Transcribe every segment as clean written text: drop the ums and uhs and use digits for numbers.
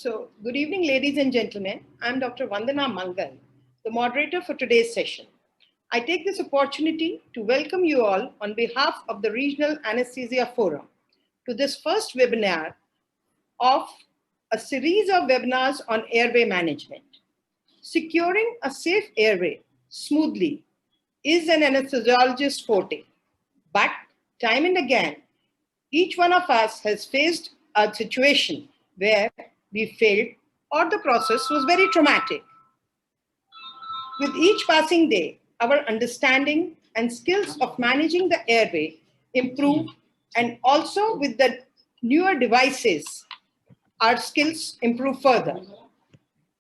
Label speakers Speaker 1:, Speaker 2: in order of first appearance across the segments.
Speaker 1: So, good evening, ladies and gentlemen. I'm Dr. Vandana Mangal, the moderator for today's session. I take this opportunity to welcome you all on behalf of the Regional Anesthesia Forum to this first webinar of a series of webinars on airway management. Securing a safe airway smoothly is an anesthesiologist's forte, but time and again, each one of us has faced a situation where we failed or the process was very traumatic. With each passing day, our understanding and skills of managing the airway improve, and also with the newer devices, our skills improve further.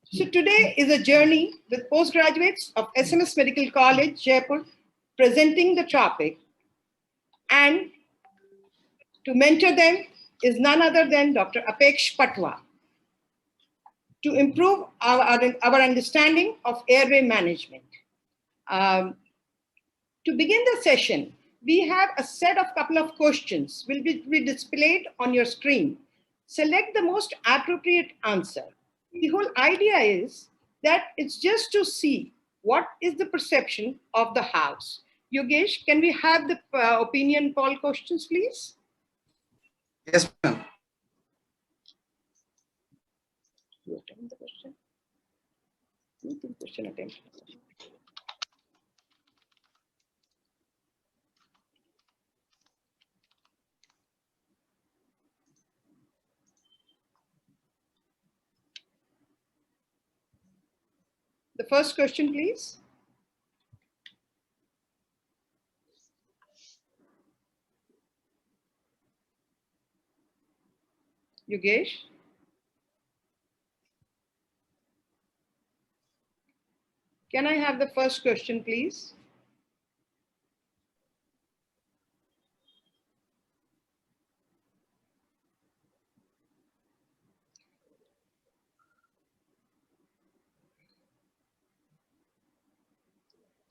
Speaker 1: So today is a journey with postgraduates of SMS Medical College, Jaipur, presenting the topic, and to mentor them is none other than Dr. Apex Patwa. To improve our understanding of airway management. To begin the session, we have a set of couple of questions will be displayed on your screen. Select the most appropriate answer. The whole idea is that it's just to see what is the perception of the house. Yogesh, can we have the opinion poll questions, please?
Speaker 2: Yes, ma'am.
Speaker 1: You attend the question? Question attention. The first question, please. Yogesh. Can I have the first question, please?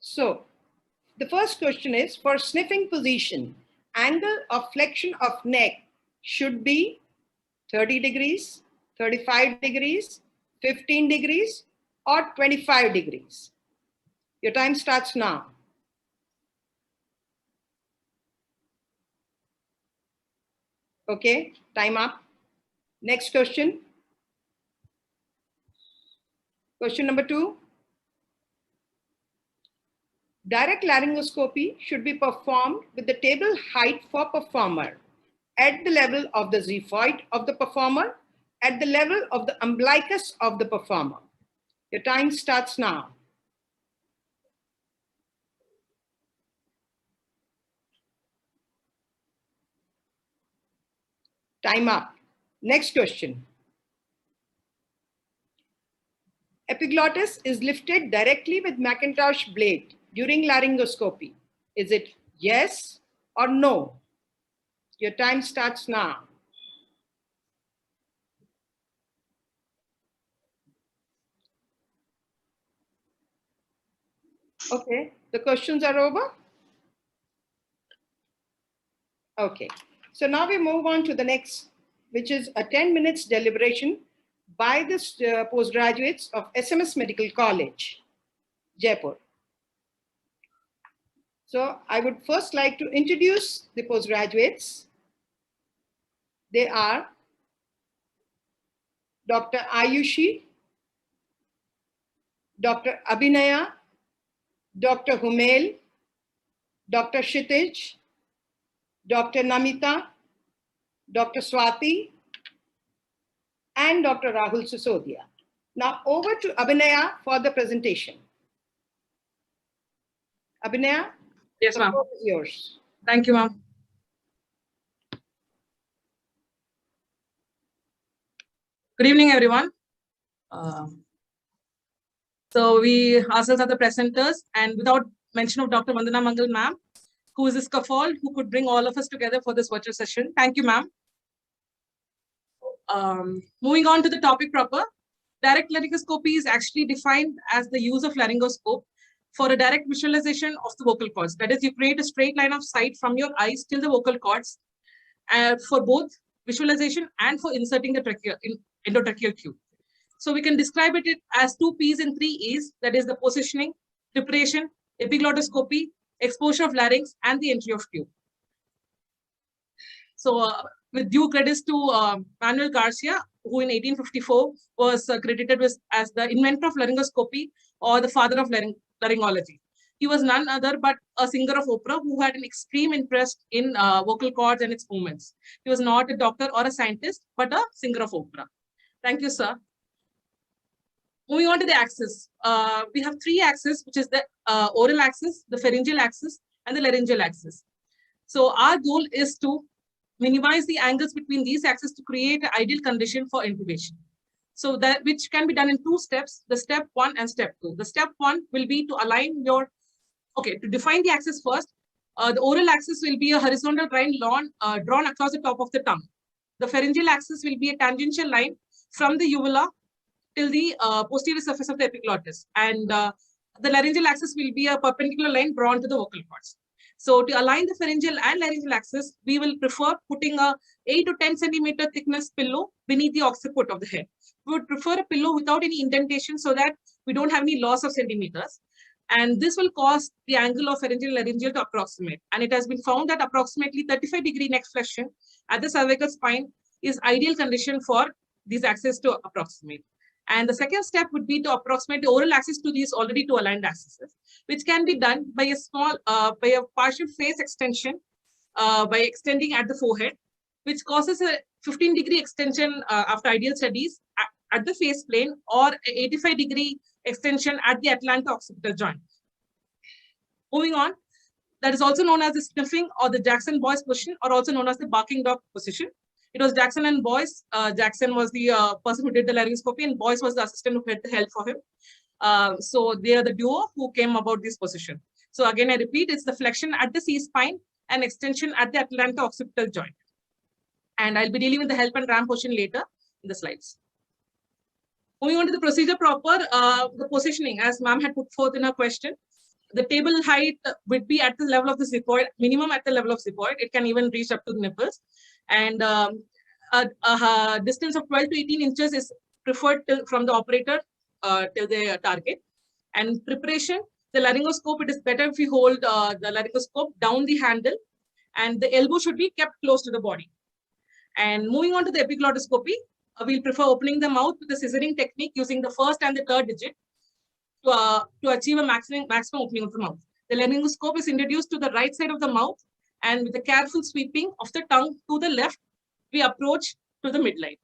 Speaker 1: So, the first question is, for sniffing position, angle of flexion of neck should be 30 degrees, 35 degrees, 15 degrees, or 25 degrees. Your time starts now. Okay, time up. Next question. Question number 2. Direct laryngoscopy should be performed with the table height for performer at the level of the xiphoid of the performer, at the level of the umbilicus of the performer. Your time starts now. Time up. Next question. Epiglottis is lifted directly with Macintosh blade during laryngoscopy. Is it yes or no? Your time starts now. Okay, the questions are over. Okay, so now we move on to the next, which is a 10 minutes deliberation by the postgraduates of SMS Medical College, Jaipur. So I would first like to introduce the postgraduates. They are Dr. Ayushi, Dr. Abhinaya, Dr. Humel, Dr. Kshitij, Dr. Namita, Dr. Swati, and Dr. Rahul Sisodia. Now over to Abhinaya for the presentation. Abhinaya?
Speaker 3: Yes, ma'am.
Speaker 1: The floor is yours.
Speaker 3: Thank you, ma'am. Good evening, everyone. So we ourselves are the presenters, and without mention of Dr. Vandana Mangal, ma'am, who is a scaffold who could bring all of us together for this virtual session. Thank you, ma'am. Moving on to the topic proper, direct laryngoscopy is actually defined as the use of laryngoscope for a direct visualization of the vocal cords. That is, you create a straight line of sight from your eyes till the vocal cords for both visualization and for inserting the endotracheal tube. So we can describe it as 2 P's and 3 E's, that is the positioning, preparation, epiglottiscopy, exposure of larynx, and the entry of tube. So with due credits to Manuel Garcia, who in 1854 was credited with as the inventor of laryngoscopy or the father of laryngology. He was none other but a singer of opera who had an extreme interest in vocal cords and its movements. He was not a doctor or a scientist, but a singer of opera. Thank you, sir. Moving on to the axis. We have 3 axes, which is the oral axis, the pharyngeal axis, and the laryngeal axis. So our goal is to minimize the angles between these axes to create an ideal condition for intubation. So that which can be done in 2 steps, the step 1 and step 2. The step 1 will be to align your, to define the axis first. The oral axis will be a horizontal line drawn across the top of the tongue. The pharyngeal axis will be a tangential line from the uvula till the posterior surface of the epiglottis. And the laryngeal axis will be a perpendicular line drawn to the vocal cords. So to align the pharyngeal and laryngeal axis, we will prefer putting a 8 to 10 centimeter thickness pillow beneath the occiput of the head. We would prefer a pillow without any indentation so that we don't have any loss of centimeters. And this will cause the angle of pharyngeal laryngeal to approximate. And it has been found that approximately 35-degree neck flexion at the cervical spine is ideal condition for these axes to approximate. And the second step would be to approximate the oral axis to these already 2 aligned axes, which can be done by a partial face extension by extending at the forehead, which causes a 15-degree extension after ideal studies at the face plane, or an 85-degree extension at the atlanto-occipital joint. Moving on, that is also known as the sniffing or the Jackson-Boyce position, or also known as the barking dog position. It was Jackson and Boyce. Jackson was the person who did the laryngoscopy, and Boyce was the assistant who had the help for him. So they are the duo who came about this position. So again, I repeat, it's the flexion at the C-spine and extension at the atlanto-occipital joint. And I'll be dealing with the help and ram position later in the slides. Moving on to the procedure proper, the positioning, as ma'am had put forth in her question, the table height would be at the level of the xiphoid, minimum at the level of xiphoid. It can even reach up to the nipples. And a distance of 12 to 18 inches is preferred from the operator till the target. And preparation, the laryngoscope, it is better if we hold the laryngoscope down the handle, and the elbow should be kept close to the body. And moving on to the epiglottiscopy, we'll prefer opening the mouth with the scissoring technique using the first and the third digit to achieve a maximum opening of the mouth. The laryngoscope is introduced to the right side of the mouth, and with a careful sweeping of the tongue to the left, we approach to the midline.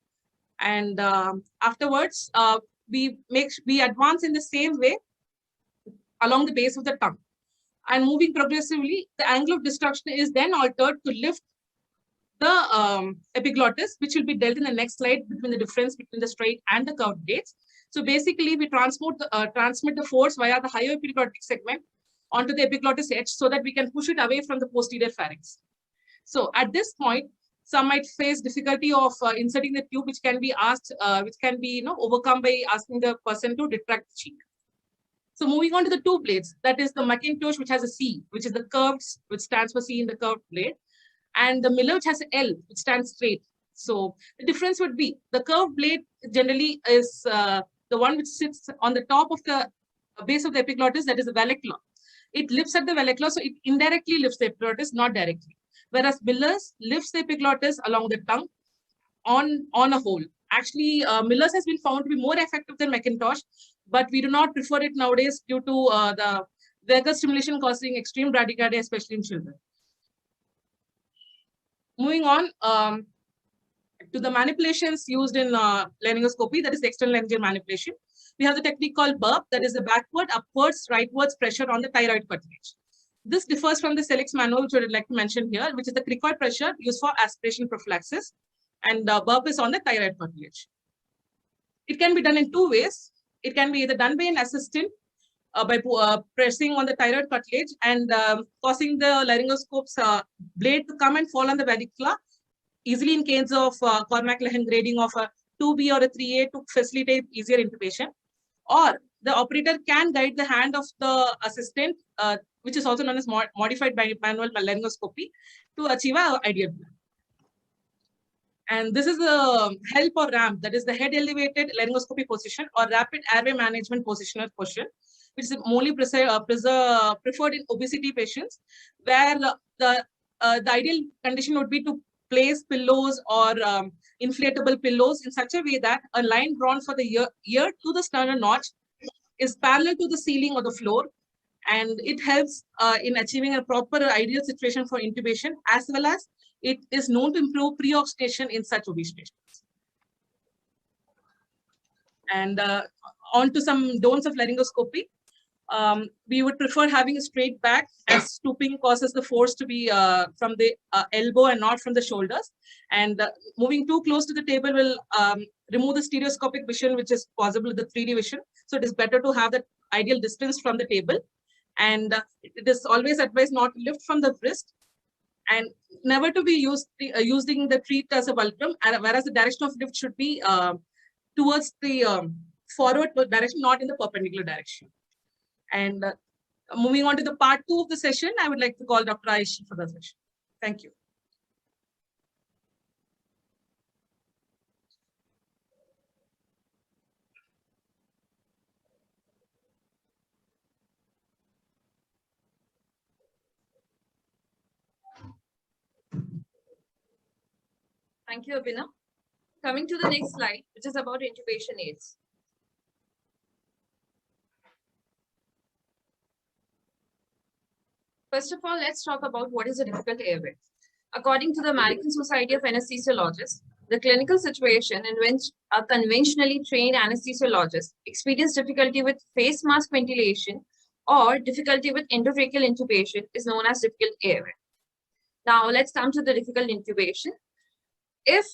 Speaker 3: And afterwards, we advance in the same way along the base of the tongue. And moving progressively, the angle of destruction is then altered to lift the epiglottis, which will be dealt in the next slide between the difference between the straight and the curved blades. So basically, we transmit the force via the higher epiglottic segment onto the epiglottis edge so that we can push it away from the posterior pharynx. So at this point, some might face difficulty of inserting the tube, which can be overcome by asking the person to retract the cheek. So moving on to the 2 blades, that is the Mackintosh, which has a C, which is the curved, which stands for C in the curved blade, and the Miller, which has an L, which stands straight. So the difference would be the curved blade generally is the one which sits on the top of the base of the epiglottis, that is the vallecula. It lifts at the vallecula, so it indirectly lifts the epiglottis, not directly. Whereas Miller's lifts the epiglottis along the tongue on a whole. Actually, Miller's has been found to be more effective than Mackintosh, but we do not prefer it nowadays due to the vagal stimulation causing extreme bradycardia, especially in children. Moving on to the manipulations used in laryngoscopy, that is the external laryngeal manipulation. We have the technique called burp, that is the backward, upwards, rightwards pressure on the thyroid cartilage. This differs from the Selleck's manual, which I would like to mention here, which is the cricoid pressure used for aspiration prophylaxis, and burp is on the thyroid cartilage. It can be done in 2 ways. It can be either done by an assistant by pressing on the thyroid cartilage and causing the laryngoscope's blade to come and fall on the vallecula, easily in case of Cormack-Lehen grading of a 2B or a 3A to facilitate easier intubation. Or the operator can guide the hand of the assistant, which is also known as modified manual laryngoscopy, to achieve an ideal plan. And this is the HELP or ramp, that is the head elevated laryngoscopy position or rapid airway management positional position, which is mostly preferred in obesity patients, where the ideal condition would be to place pillows or inflatable pillows in such a way that a line drawn for the ear to the sternum notch is parallel to the ceiling or the floor, and it helps in achieving a proper ideal situation for intubation, as well as it is known to improve pre-oxidation in such obese patients. And on to some don'ts of laryngoscopy. We would prefer having a straight back, as stooping causes the force to be from the elbow and not from the shoulders. And moving too close to the table will remove the stereoscopic vision, which is possible with the 3D vision. So it is better to have that ideal distance from the table. And it is always advised not to lift from the wrist, and never to be using the treat as a fulcrum, whereas the direction of lift should be towards the forward direction, not in the perpendicular direction. And moving on to the part 2 of the session, I would like to call Dr. Aishi for the session. Thank you.
Speaker 4: Thank you, Abhinav. Coming to the next slide, which is about intubation aids. First of all, let's talk about what is a difficult airway. According to the American Society of Anesthesiologists, the clinical situation in which a conventionally trained anesthesiologist experience difficulty with face mask ventilation or difficulty with endotracheal intubation is known as difficult airway. Now, let's come to the difficult intubation. If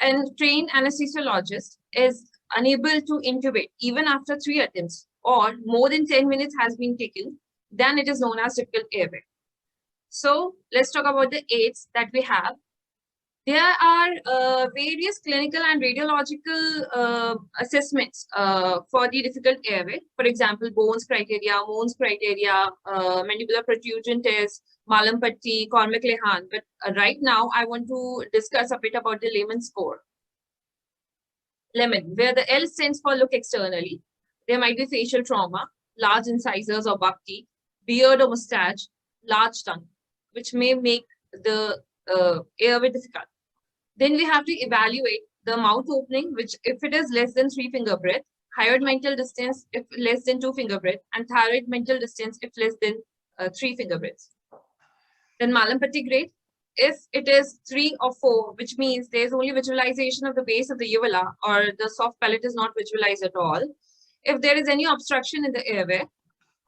Speaker 4: a trained anesthesiologist is unable to intubate even after 3 attempts or more than 10 minutes has been taken, then it is known as difficult airway. So let's talk about the aids that we have. There are various clinical and radiological assessments for the difficult airway. For example, Bowen's criteria, mandibular protrusion test, Mallampati, Cormack-Lehane. But right now, I want to discuss a bit about the Lehman score. Lemon, where the L stands for look externally. There might be facial trauma, large incisors or buck teeth, beard or mustache, large tongue, which may make the airway difficult. Then we have to evaluate the mouth opening, which if it is less than 3 finger breadth, hyoid mental distance if less than 2 finger breadth, and thyroid mental distance if less than 3 finger breadths. Then Mallampati grade, if it is 3 or 4, which means there is only visualization of the base of the uvula or the soft palate is not visualized at all. If there is any obstruction in the airway,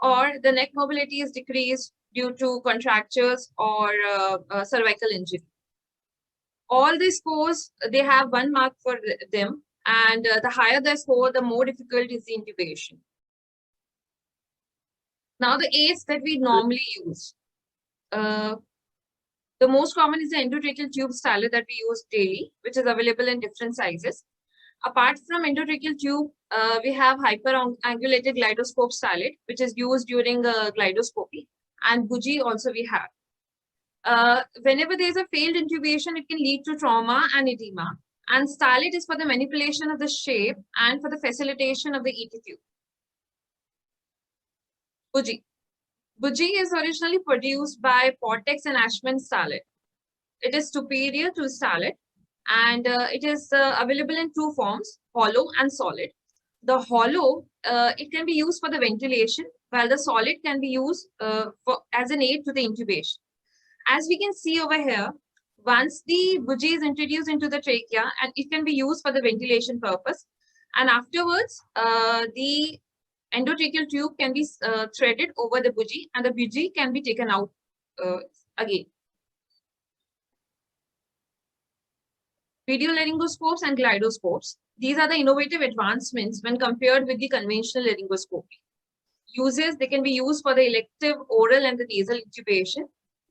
Speaker 4: or the neck mobility is decreased due to contractures or cervical injury. All the scores, they have 1 mark for them, and the higher the score, the more difficult is the intubation. Now, the aids that we normally use. The most common is the endotracheal tube stylet that we use daily, which is available in different sizes. Apart from endotracheal tube, we have hyperangulated glidoscope stylet, which is used during glidoscopy, and Buji also we have. Whenever there is a failed intubation, it can lead to trauma and edema. And stylet is for the manipulation of the shape and for the facilitation of the ET tube. Buji. Buji is originally produced by Portex and Ashman stylet. It is superior to stylet, and it is available in 2 forms, hollow and solid. The hollow, it can be used for the ventilation, while the solid can be used as an aid to the intubation. As we can see over here, once the Buji is introduced into the trachea, and it can be used for the ventilation purpose, and afterwards, the endotracheal tube can be threaded over the Buji, and the Buji can be taken out again. Videolaryngoscopes and glidoscopes. These are the innovative advancements when compared with the conventional laryngoscopy. Uses, they can be used for the elective oral and the nasal intubation.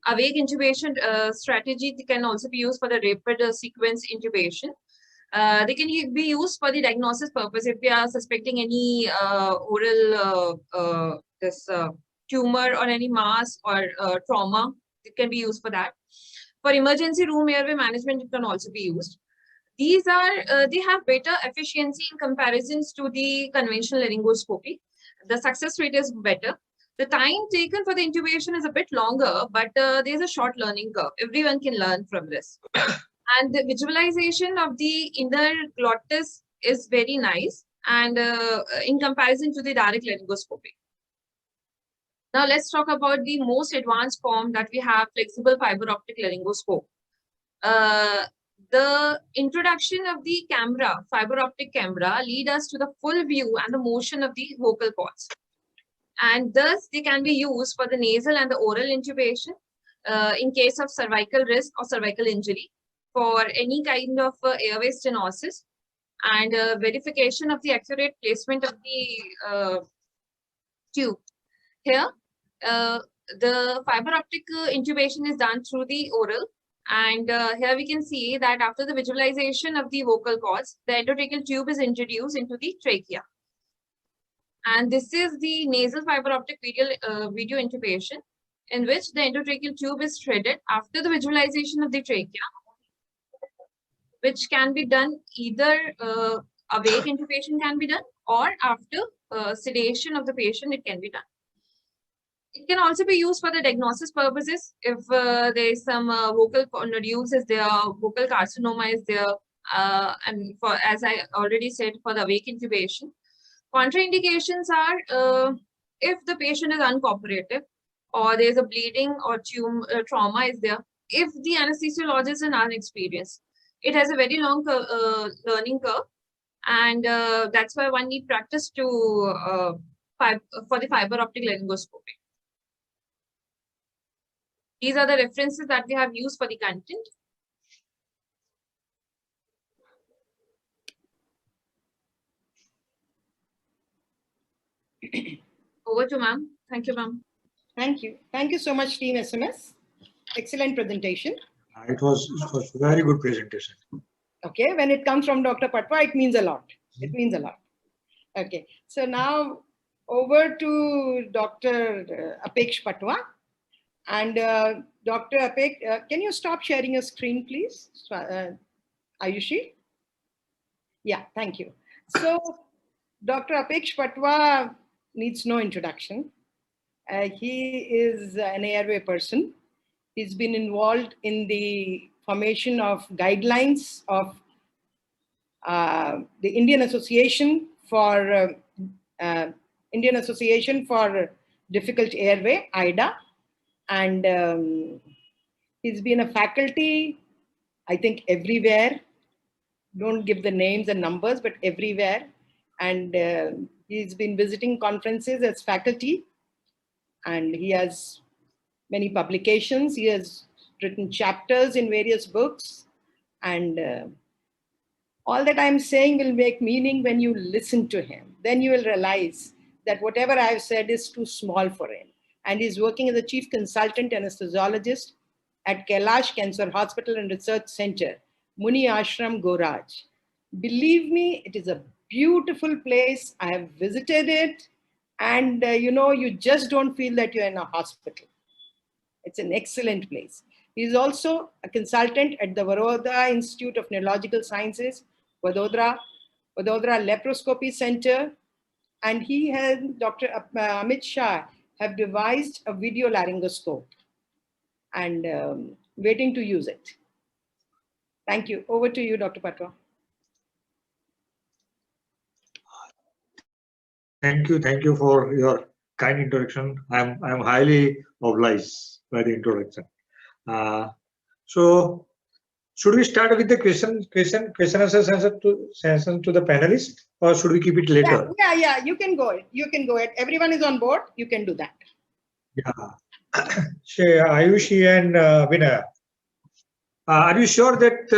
Speaker 4: Awake intubation strategy can also be used for the rapid sequence intubation. They can be used for the diagnosis purpose if we are suspecting any oral tumor or any mass or trauma. It can be used for that. For emergency room airway management, it can also be used. These are, they have better efficiency in comparisons to the conventional laryngoscopy. The success rate is better. The time taken for the intubation is a bit longer, but there's a short learning curve. Everyone can learn from this. And the visualization of the inner glottis is very nice and in comparison to the direct laryngoscopy. Now let's talk about the most advanced form that we have, flexible fiber optic laryngoscope. The introduction of the camera, fiber optic camera, lead us to the full view and the motion of the vocal cords. And thus they can be used for the nasal and the oral intubation in case of cervical risk or cervical injury, for any kind of airway stenosis, and verification of the accurate placement of the tube. Here, the fiber optic intubation is done through the oral. And here we can see that after the visualization of the vocal cords, the endotracheal tube is introduced into the trachea. And this is the nasal fiber optic video intubation, in which the endotracheal tube is threaded after the visualization of the trachea, which can be done either awake intubation can be done, or after sedation of the patient, it can be done. It can also be used for the diagnosis purposes. If there is some vocal nodules is there, vocal carcinoma is there, and for, as I already said, for the awake intubation. Contraindications are if the patient is uncooperative, or there is a bleeding or trauma is there. If the anesthesiologist is unexperienced, it has a very long learning curve, and that's why one need practice to for the fiber optic laryngoscopy. These are the references that we have used for the content. Over to ma'am. Thank you, ma'am.
Speaker 1: Thank you. Thank you so much, Team SMS. Excellent presentation.
Speaker 5: It was very good presentation.
Speaker 1: Okay, when it comes from Dr. Patwa, it means a lot. It means a lot. Okay, so now over to Dr. Apeksh Patwa. And Dr. Apeksh, can you stop sharing your screen, please? Ayushi? Yeah, thank you. So Dr. Apeksh Patwa needs no introduction. He is an airway person. He's been involved in the formation of guidelines of the Indian Association for Difficult Airway, IDA, and he's been a faculty, I think, everywhere. Don't give the names and numbers, but everywhere. And he's been visiting conferences as faculty, and he has many publications. He has written chapters in various books, and all that I'm saying will make meaning when you listen to him. Then you will realize that whatever I've said is too small for him. And he's working as a chief consultant anesthesiologist at Kailash Cancer Hospital and Research Center, Muni Ashram, Goraj. Believe me, it is a beautiful place. I have visited it, and you just don't feel that you're in a hospital. It's an excellent place. He's also a consultant at the Vadodara Institute of Neurological Sciences, Vadodara Laparoscopy Center, and he and Dr. Amit Shah have devised a video laryngoscope and waiting to use it. Thank you. Over to you, Dr. Patwa.
Speaker 5: Thank you for your kind introduction. I'm highly obliged by the introduction. So, should we start with the question answer session to the panelists, or should we keep it later?
Speaker 1: Yeah. You can go. You can go ahead. Everyone is on board. You can do that.
Speaker 5: Yeah. Ayushi and Vinay, are you sure that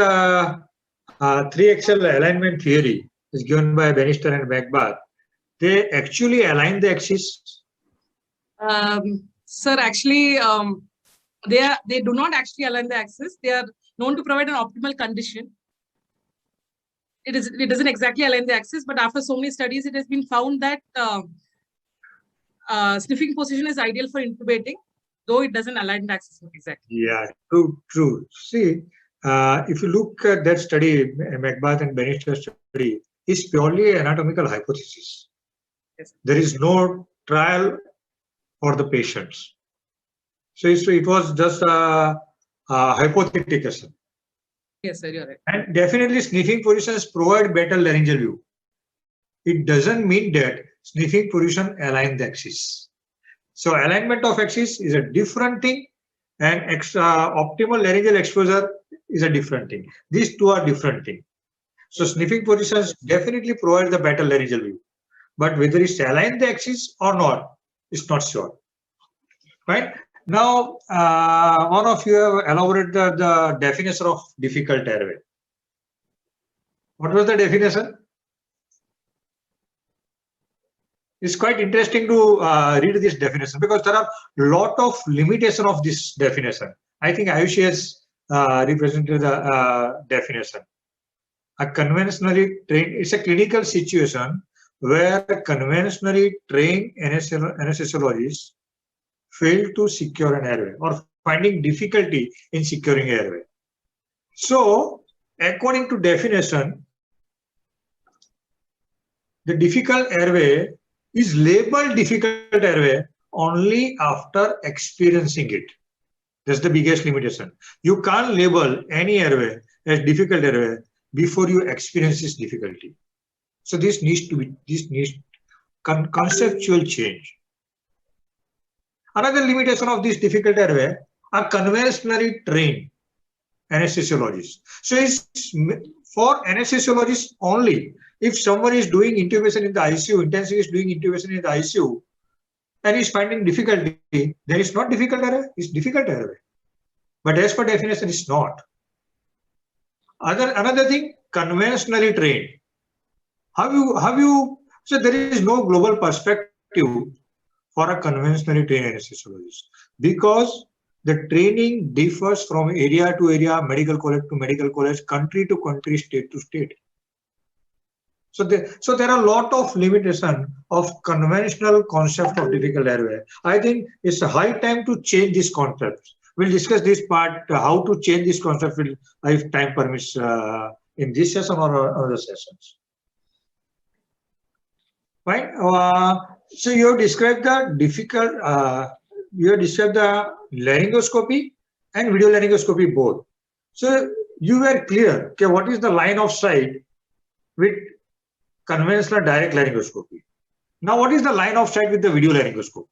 Speaker 5: 3-axis alignment theory is given by Bannister and Macbeth? They actually align the axis?
Speaker 3: Sir, actually, they do not actually align the axis. They are known to provide an optimal condition. It doesn't exactly align the axis, but after so many studies, it has been found that sniffing position is ideal for intubating, though it doesn't align the axis exactly.
Speaker 5: Yeah, true. See, if you look at that study, McBath and Bannister study, is purely anatomical hypothesis.
Speaker 3: Yes.
Speaker 5: There is no trial for the patients. So it was just a hypothetical.
Speaker 3: Yes, sir, you're right.
Speaker 5: And definitely sniffing positions provide better laryngeal view. It doesn't mean that sniffing position align the axis. So alignment of axis is a different thing, and optimal laryngeal exposure is a different thing. These two are different things. So sniffing positions definitely provide the better laryngeal view, but whether it's aligned the axis or not, it's not sure. Right? Now, one of you have elaborated the definition of difficult airway. What was the definition? It's quite interesting to read this definition because there are a lot of limitation of this definition. I think Ayushi has represented the definition. A conventionally trained, it's a clinical situation where conventionally trained anesthesiologists fail to secure an airway or finding difficulty in securing airway. So, according to definition, the difficult airway is labeled difficult airway only after experiencing it. That's the biggest limitation. You can't label any airway as difficult airway before you experience this difficulty. So this needs conceptual change. Another limitation of this difficult airway are conventionally trained anesthesiologists. So it's for anesthesiologists only. If someone is doing intubation in the ICU, intensive is doing intubation in the ICU, and is finding difficulty, then it's not difficult airway, it's difficult airway. But as per definition, it's not. Another thing, conventionally trained. So there is no global perspective for a conventionally trained anesthesiologist because the training differs from area to area, medical college to medical college, country to country, state to state. So there are a lot of limitation of conventional concept of difficult airway. I think it's a high time to change this concept. We'll discuss this part, how to change this concept if time permits in this session or other sessions. Right? So you have described the difficult, you have described the laryngoscopy and video laryngoscopy both. So you were clear, okay, what is the line of sight with conventional direct laryngoscopy. Now, what is the line of sight with the video laryngoscopy?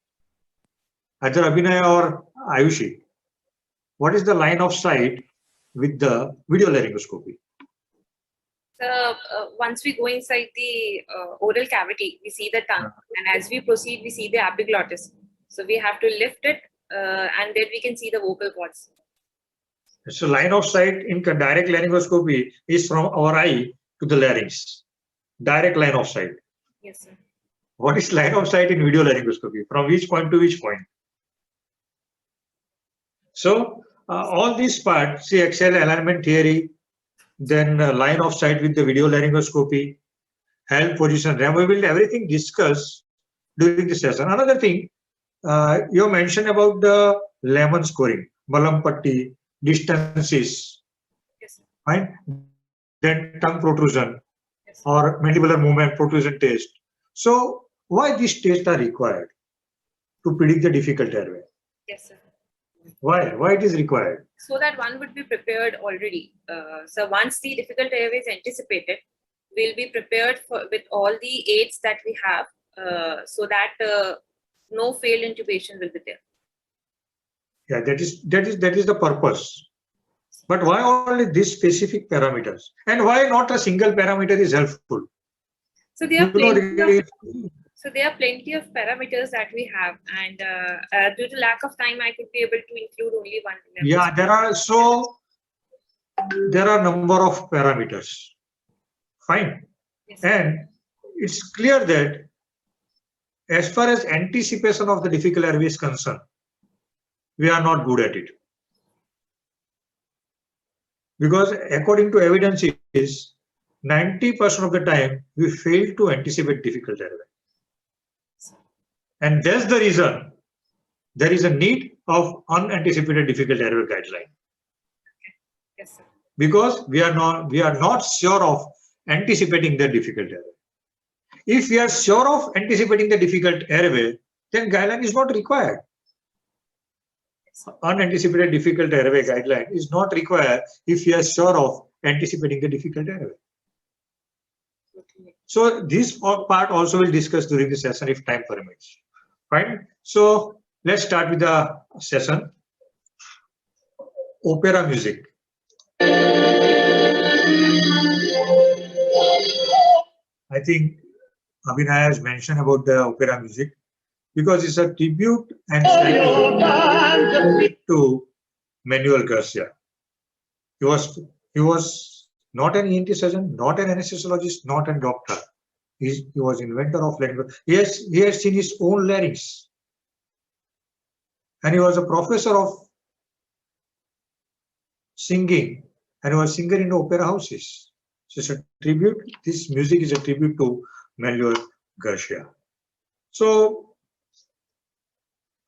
Speaker 5: Either Abhinay or Ayushi. What is the line of sight with the video laryngoscopy?
Speaker 4: So once we go inside the oral cavity, we see the tongue, and as we proceed, we see the epiglottis. So we have to lift it, and then we can see the vocal cords.
Speaker 5: So line of sight in direct laryngoscopy is from our eye to the larynx. Direct line of sight.
Speaker 4: Yes, sir.
Speaker 5: What is line of sight in video laryngoscopy? From which point to which point? So all these parts, see axial alignment theory, then line of sight with the video laryngoscopy, held position, we will everything discuss during the session. Another thing, you mentioned about the Lehman scoring, Malam patti, distances,
Speaker 4: Yes, sir.
Speaker 5: right? Then tongue protrusion,
Speaker 4: Yes, sir.
Speaker 5: or mandibular movement protrusion test. So why these tests are required to predict the difficult airway?
Speaker 4: Yes, sir.
Speaker 5: Why it is required?
Speaker 4: So that one would be prepared already. So once the difficult airway is anticipated, we'll be prepared with all the aids that we have, so that no failed intubation will be there.
Speaker 5: Yeah, that is the purpose. But why only these specific parameters? And why not a single parameter is helpful?
Speaker 4: So there are
Speaker 5: You know,
Speaker 4: plenty of parameters that we have, and due to lack of time, I could be able to include only one.
Speaker 5: yeah, there are number of parameters. Fine.
Speaker 4: Yes.
Speaker 5: And it's clear that as far as anticipation of the difficult airway is concerned, we are not good at it. Because according to evidence is 90% of the time we fail to anticipate difficult airway. And that's the reason there is a need of unanticipated difficult airway guideline.
Speaker 4: Yes, sir.
Speaker 5: because we are not sure of anticipating the difficult airway. If we are sure of anticipating the difficult airway, then guideline is not required. Unanticipated difficult airway guideline is not required if we are sure of anticipating the difficult airway. So this part also will discuss during the session if time permits. Fine. So let's start with the session. Opera music. I think Abhinay has mentioned about the opera music because it's a tribute and to Manuel Garcia. He was not an ENT surgeon, not an anesthesiologist, not a doctor. He was inventor of larynx. He has seen his own larynx, and he was a professor of singing, and he was singer in the opera houses. So it's a tribute. This music is a tribute to Manuel Garcia. So,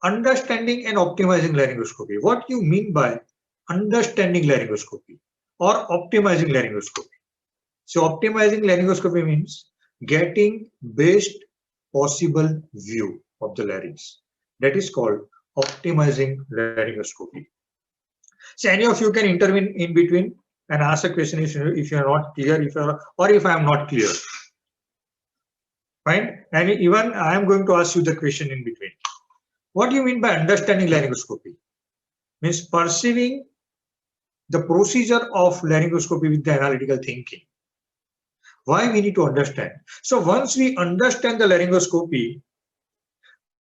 Speaker 5: understanding and optimizing laryngoscopy. What do you mean by understanding laryngoscopy or optimizing laryngoscopy? So, optimizing laryngoscopy means getting best possible view of the larynx. That is called optimizing laryngoscopy. So, any of you can intervene in between and ask a question if you are not clear, if I am not clear. Fine. And even I am going to ask you the question in between. What do you mean by understanding laryngoscopy? Means perceiving the procedure of laryngoscopy with the analytical thinking. Why we need to understand? So once we understand the laryngoscopy,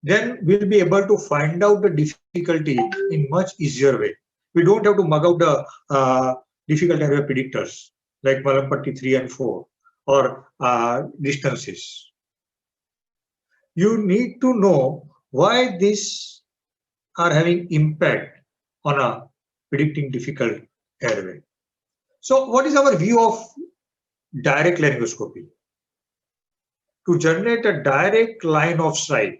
Speaker 5: then we'll be able to find out the difficulty in much easier way. We don't have to mug out the difficult area predictors like Mallampati 3 and 4 or distances. You need to know why these are having impact on a predicting difficult airway. So what is our view of direct laryngoscopy? To generate a direct line of sight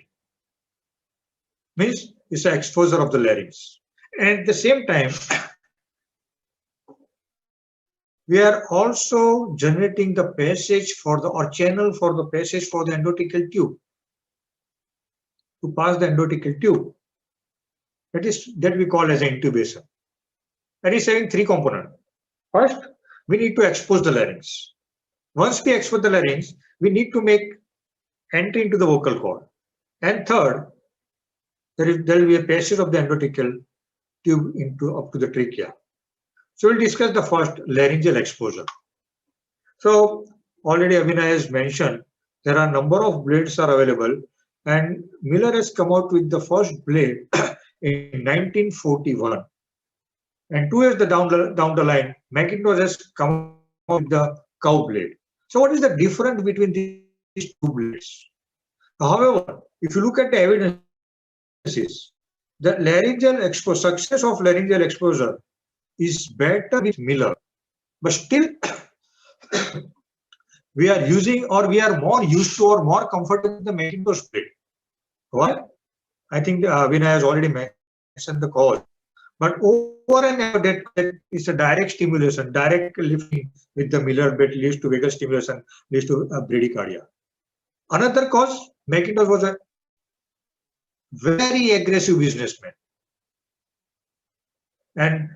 Speaker 5: means it's an exposure of the larynx. And at the same time, we are also generating the passage for the or channel for the passage for the endotracheal tube to pass the endotracheal tube. That we call as intubation. That is having three components. First, we need to expose the larynx. Once we expose the larynx, we need to make entry into the vocal cord. And third, there will be a passage of the endotracheal tube up to the trachea. So we'll discuss the first, laryngeal exposure. So already Abhinay has mentioned there are a number of blades are available, and Miller has come out with the first blade in 1941. And 2 years down the line, McIntosh has come out with the cow blade. So what is the difference between these two blades? However, if you look at the evidences, the laryngeal success of laryngeal exposure is better with Miller, but still we are using or we are more used to or more comfortable with the McIntosh blade. Why? I think Vinay has already mentioned the cause. But over and above that is a direct stimulation, direct lifting with the Miller blade leads to vagal stimulation, leads to bradycardia. Another cause, McIntosh was a very aggressive businessman. And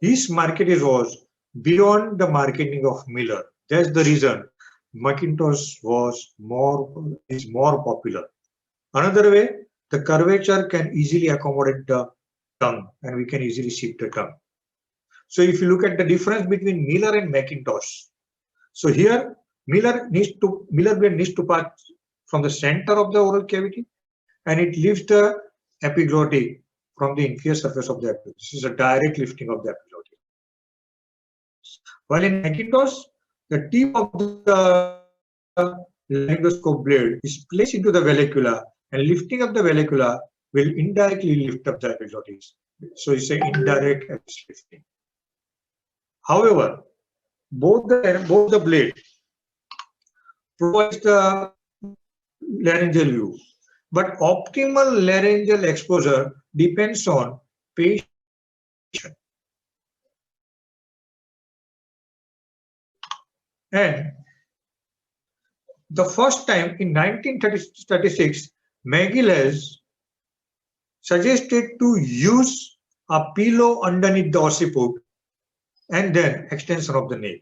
Speaker 5: his market was beyond the marketing of Miller. That's the reason McIntosh is more popular. Another way, the curvature can easily accommodate the tongue, and we can easily shift the tongue. So if you look at the difference between Miller and McIntosh, so here Miller blade needs to pass from the center of the oral cavity, and it lifts the epiglottis from the inferior surface of the epiglottis. This is a direct lifting of the epiglottis. While in McIntosh, the tip of the laryngoscope blade is placed into the vallecula, and lifting up the vallecula will indirectly lift up the epiglottis. So it's an indirect lifting. However, both the blade provides the laryngeal view, but optimal laryngeal exposure depends on patient. And the first time in 1936, McGill has suggested to use a pillow underneath the occiput and then extension of the neck.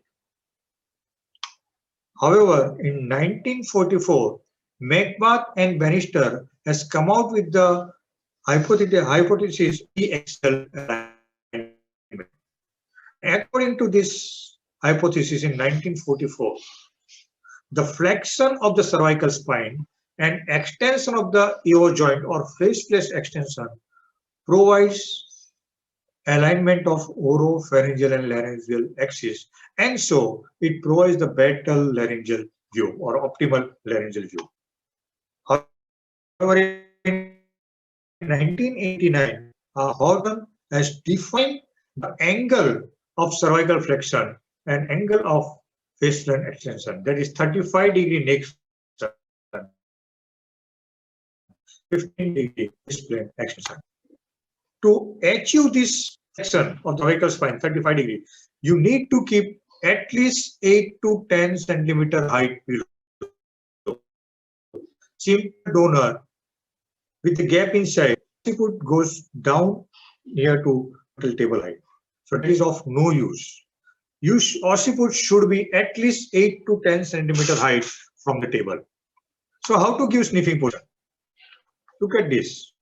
Speaker 5: However, in 1944, McBath and Bannister has come out with the hypothesis E-axial alignment. According to this hypothesis in 1944, the flexion of the cervical spine and extension of the EO joint or face-place extension provides alignment of oropharyngeal and laryngeal axis, and so it provides the better laryngeal view or optimal laryngeal view. However, in 1989, Horgan has defined the angle of cervical flexion and angle of facial extension, that is 35-degree neck flexion, 15-degree face-plane extension. To achieve this flexion of the cervical spine, 35-degree, you need to keep at least 8 to 10 centimeter height below. Simple donor with the gap inside, occiput goes down near to table height. So that is of no use. Occiput should be at least 8 to 10 centimeter height from the table. So how to give sniffing position? Look at this.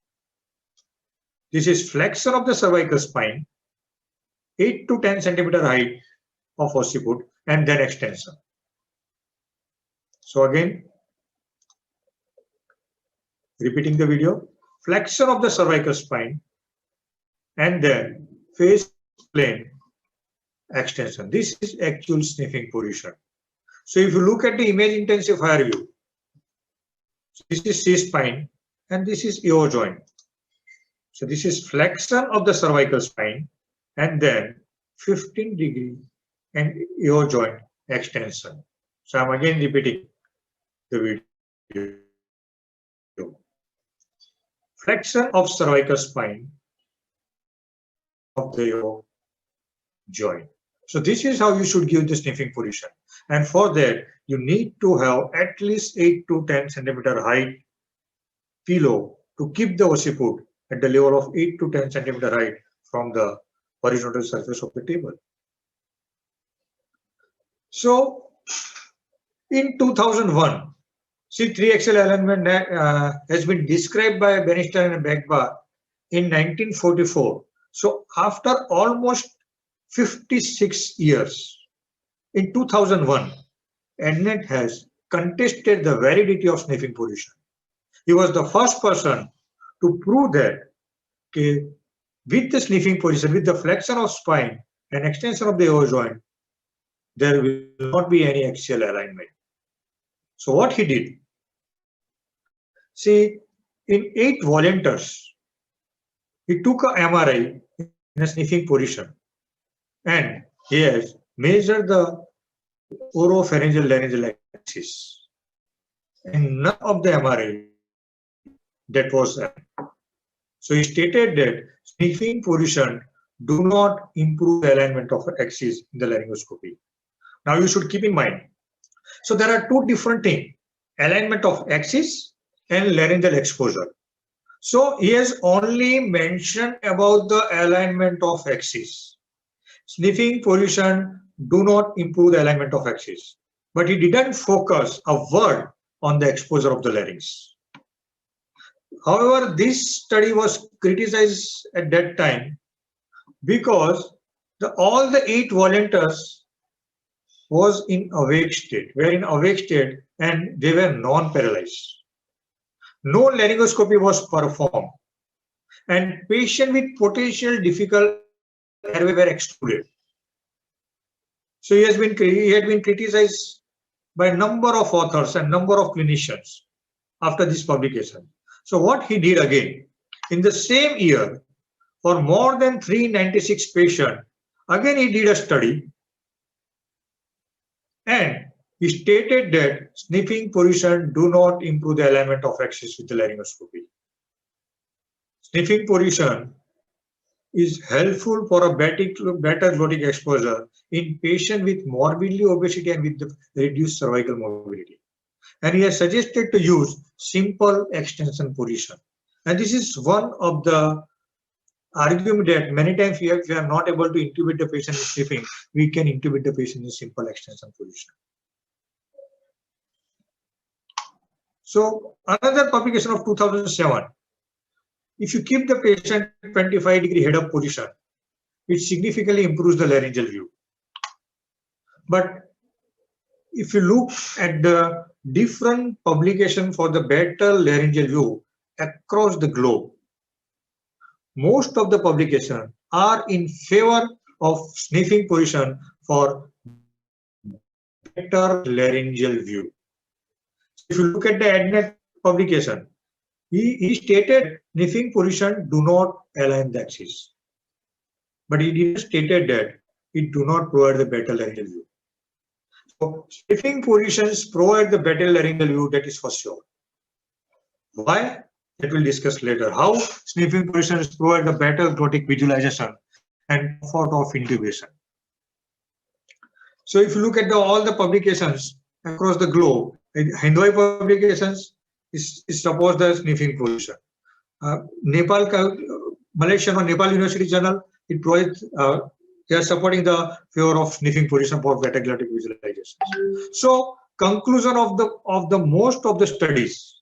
Speaker 5: This is flexion of the cervical spine, 8 to 10 centimeter height of occiput, and then extension. So again, repeating the video, flexion of the cervical spine, and then face plane extension. This is actual sniffing position. So if you look at the image intensifier view, this is C-spine and this is EO joint. So this is flexion of the cervical spine and then 15-degree and EO joint extension. So I'm again repeating the video. Flexion of cervical spine of the EO joint. So this is how you should give the sniffing position. And for that, you need to have at least 8 to 10 centimeter height pillow to keep the occiput at the level of 8 to 10 centimeter height from the horizontal surface of the table. So in 2001, see, 3-axial alignment has been described by Bannister and McBath in 1944. So after almost 56 years, in 2001, Annett has contested the validity of sniffing position. He was the first person to prove that with the sniffing position, with the flexion of spine and extension of the EO joint, there will not be any axial alignment. So what he did, see, in 8 volunteers, he took a MRI in a sniffing position and he has measured the oropharyngeal laryngeal axis. And none of the MRI that was there. So he stated that sniffing position do not improve the alignment of axis in the laryngoscopy. Now you should keep in mind. So there are 2 different things, alignment of axis and laryngeal exposure. So he has only mentioned about the alignment of axis. Sniffing position do not improve the alignment of axis, but he didn't focus a word on the exposure of the larynx. However, this study was criticized at that time because all the 8 volunteers was in awake state, and they were non-paralyzed. No laryngoscopy was performed and patients with potential difficult airway were excluded. So he had been criticized by a number of authors and number of clinicians after this publication. So what he did again, in the same year, for more than 396 patients, again he did a study and he stated that sniffing position do not improve the alignment of axis with the laryngoscopy. Sniffing position is helpful for a better glotic exposure in patients with morbidly obesity and with the reduced cervical mobility. And he has suggested to use simple extension position. And this is one of the argument that many times we are not able to intubate the patient in sleeping, we can intubate the patient in simple extension position. So another publication of 2007, if you keep the patient 25-degree head-up position, it significantly improves the laryngeal view. But if you look at the different publication for the better laryngeal view across the globe, most of the publications are in favor of sniffing position for better laryngeal view. If you look at the ADNET publication, he stated sniffing position do not align the axis. But he didn't stated that it do not provide the better laryngeal view. So sniffing positions provide the better laryngeal view, that is for sure. Why? That we'll discuss later. How sniffing positions provide the better glotic visualization and comfort of intubation. So if you look at all the publications across the globe, in Hindwai publications is supposed the sniffing position. Malaysian or Nepal University Journal, it provides, they are supporting the favor of sniffing position for better glotic visualization. So conclusion of the most of the studies,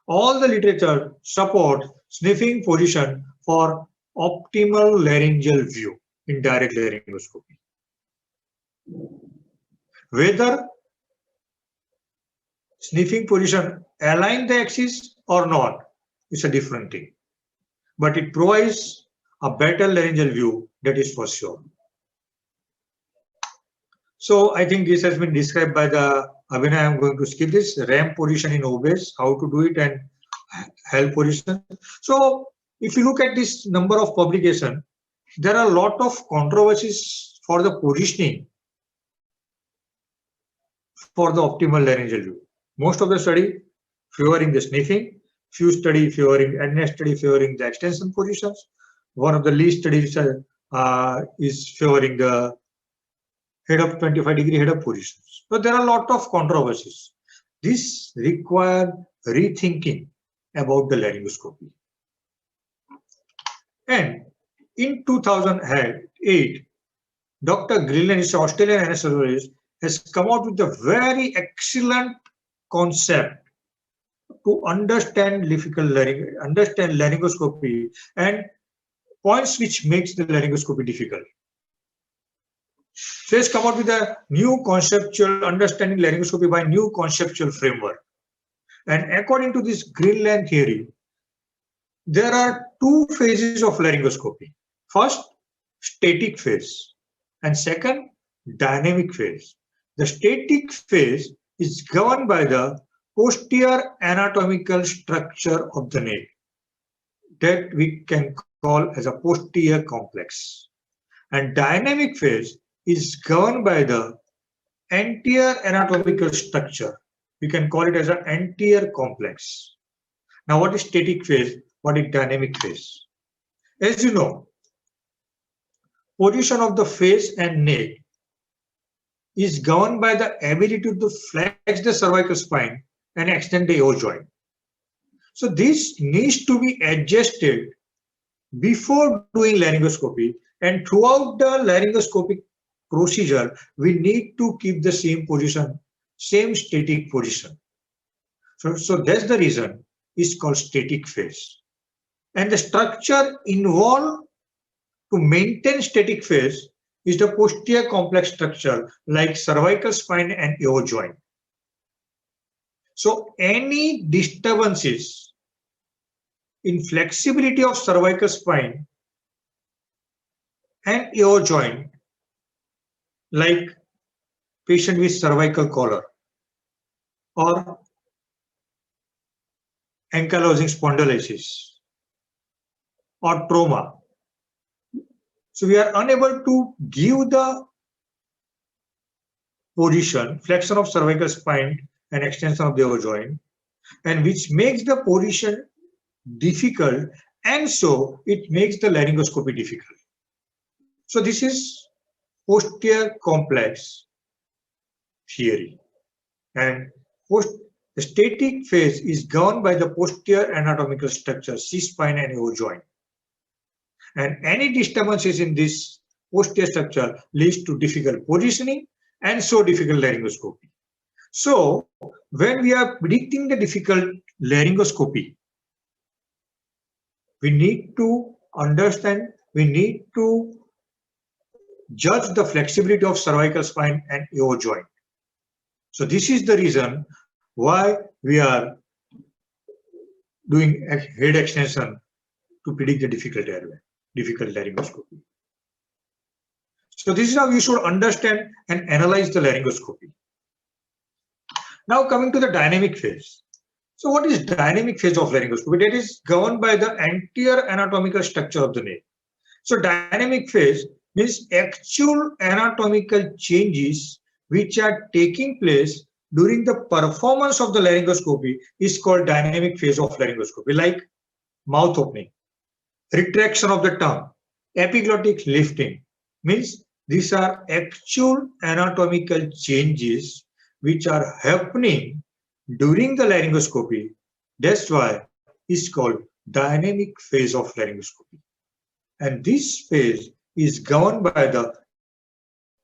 Speaker 5: all the literature support sniffing position for optimal laryngeal view in direct laryngoscopy. Whether sniffing position align the axis or not is a different thing, but it provides a better laryngeal view, that is for sure. So I think this has been described by the Abhinay. I'm going to skip this RAM position in obese, how to do it, and HEL position. So if you look at this number of publication, there are a lot of controversies for the positioning for the optimal laryngeal view. Most of the study favoring the sniffing, few study favoring, and study favoring the extension positions. One of the least studies is favoring the head up 25-degree head up positions. So there are a lot of controversies. This requires rethinking about the laryngoscopy. And in 2008, Dr. Grillen, an Australian anesthesiologist, has come out with a very excellent concept to understand laryngoscopy and points which makes the laryngoscopy difficult. So he's come out with a new conceptual understanding laryngoscopy by new conceptual framework. And according to this Grillen theory, there are two phases of laryngoscopy. First, static phase, and second, dynamic phase. The static phase is governed by the posterior anatomical structure of the neck that we can call as a posterior complex. And dynamic phase is governed by the anterior anatomical structure. We can call it as an anterior complex. Now, what is static phase? What is dynamic phase? As you know, position of the face and neck is governed by the ability to flex the cervical spine and extend the AO joint. So this needs to be adjusted before doing laryngoscopy, and throughout the laryngoscopic procedure, we need to keep the same position, same static position. So that's the reason it's called static phase. And the structure involved to maintain static phase is the posterior complex structure like cervical spine and AO joint. So any disturbances in flexibility of cervical spine and AO joint, like patient with cervical collar or ankylosing spondylosis or trauma. So we are unable to give the position, flexion of cervical spine and extension of the AO joint, and which makes the position difficult and so it makes the laryngoscopy difficult. So this is posterior complex theory, and the static phase is governed by the posterior anatomical structure, C-spine and AO joint. And any disturbances in this posterior structure leads to difficult positioning and so difficult laryngoscopy. So when we are predicting the difficult laryngoscopy, we need to understand, we need to judge the flexibility of cervical spine and AO joint. So this is the reason why we are doing a head extension to predict the difficult airway, difficult laryngoscopy. So this is how you should understand and analyze the laryngoscopy. Now coming to the dynamic phase. So what is dynamic phase of laryngoscopy? That is governed by the anterior anatomical structure of the neck. So dynamic phase means actual anatomical changes which are taking place during the performance of the laryngoscopy is called dynamic phase of laryngoscopy, like mouth opening, retraction of the tongue, epiglottic lifting. Means these are actual anatomical changes which are happening during the laryngoscopy. That's why it's called dynamic phase of laryngoscopy. And this phase is governed by the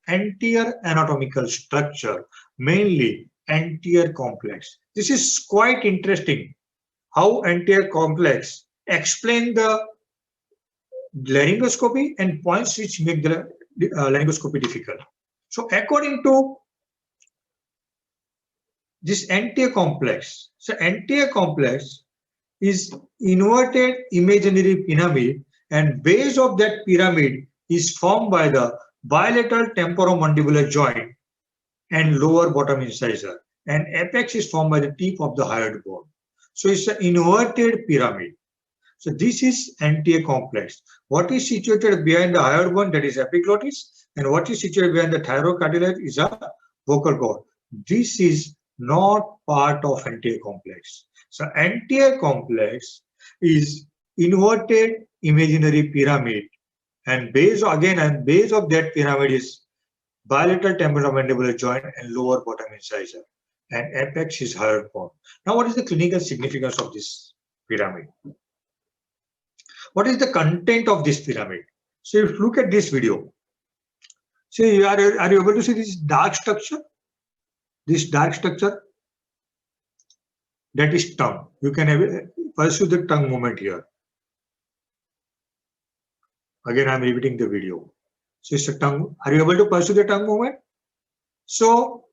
Speaker 5: anterior anatomical structure, mainly anterior complex. This is quite interesting how anterior complex explain the laryngoscopy and points which make the laryngoscopy difficult. So according to this anterior complex, so anterior complex is inverted imaginary pyramid, and base of that pyramid is formed by the bilateral temporomandibular joint and lower bottom incisor, and apex is formed by the tip of the hyoid bone. So it's an inverted pyramid. So this is anterior complex. What is situated behind the hyoid bone, that is epiglottis, and what is situated behind the thyrocartilage is a vocal cord. This is not part of anterior complex. So anterior complex is inverted imaginary pyramid, and base of that pyramid is bilateral temporomandibular joint and lower bottom incisor, and apex is hyoid bone. Now what is the clinical significance of this pyramid? What is the content of this pyramid? So if you look at this video, see, are you able to see this dark structure? This dark structure, that is tongue. You can pursue the tongue movement here. Again, I'm repeating the video. So it's a tongue. Are you able to pursue the tongue movement? So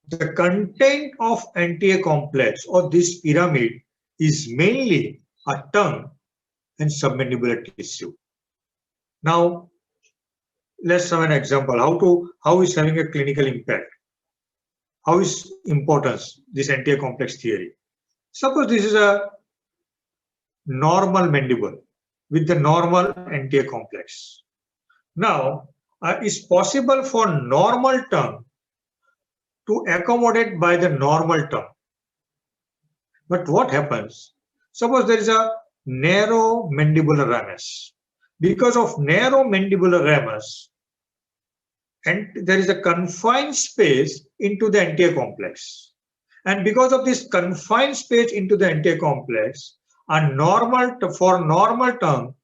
Speaker 5: the content of anterior complex or this pyramid is mainly a tongue and submandibular tissue. Now let's have an example how is having a clinical impact. How is importance this anterior complex theory? Suppose this is a normal mandible with the normal anterior complex. Now it's possible for normal tongue to accommodate by the normal tongue. But what happens? Suppose there is a narrow mandibular ramus. Because of narrow mandibular ramus, and there is a confined space into the anterior complex. And because of this confined space into the anterior complex, for normal tongue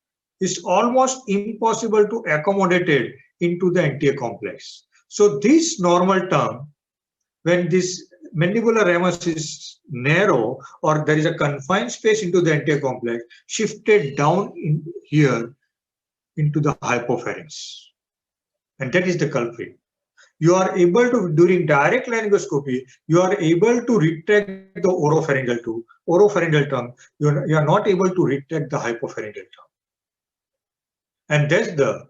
Speaker 5: is almost impossible to accommodate it into the anterior complex. So this normal tongue, when this mandibular ramus is narrow or there is a confined space into the anterior complex, shifted down in here into the hypopharynx. And that is the culprit. You are able to, during direct laryngoscopy, you are able to retract the oropharyngeal tongue. You are not able to retract the hypopharyngeal tongue. And that's the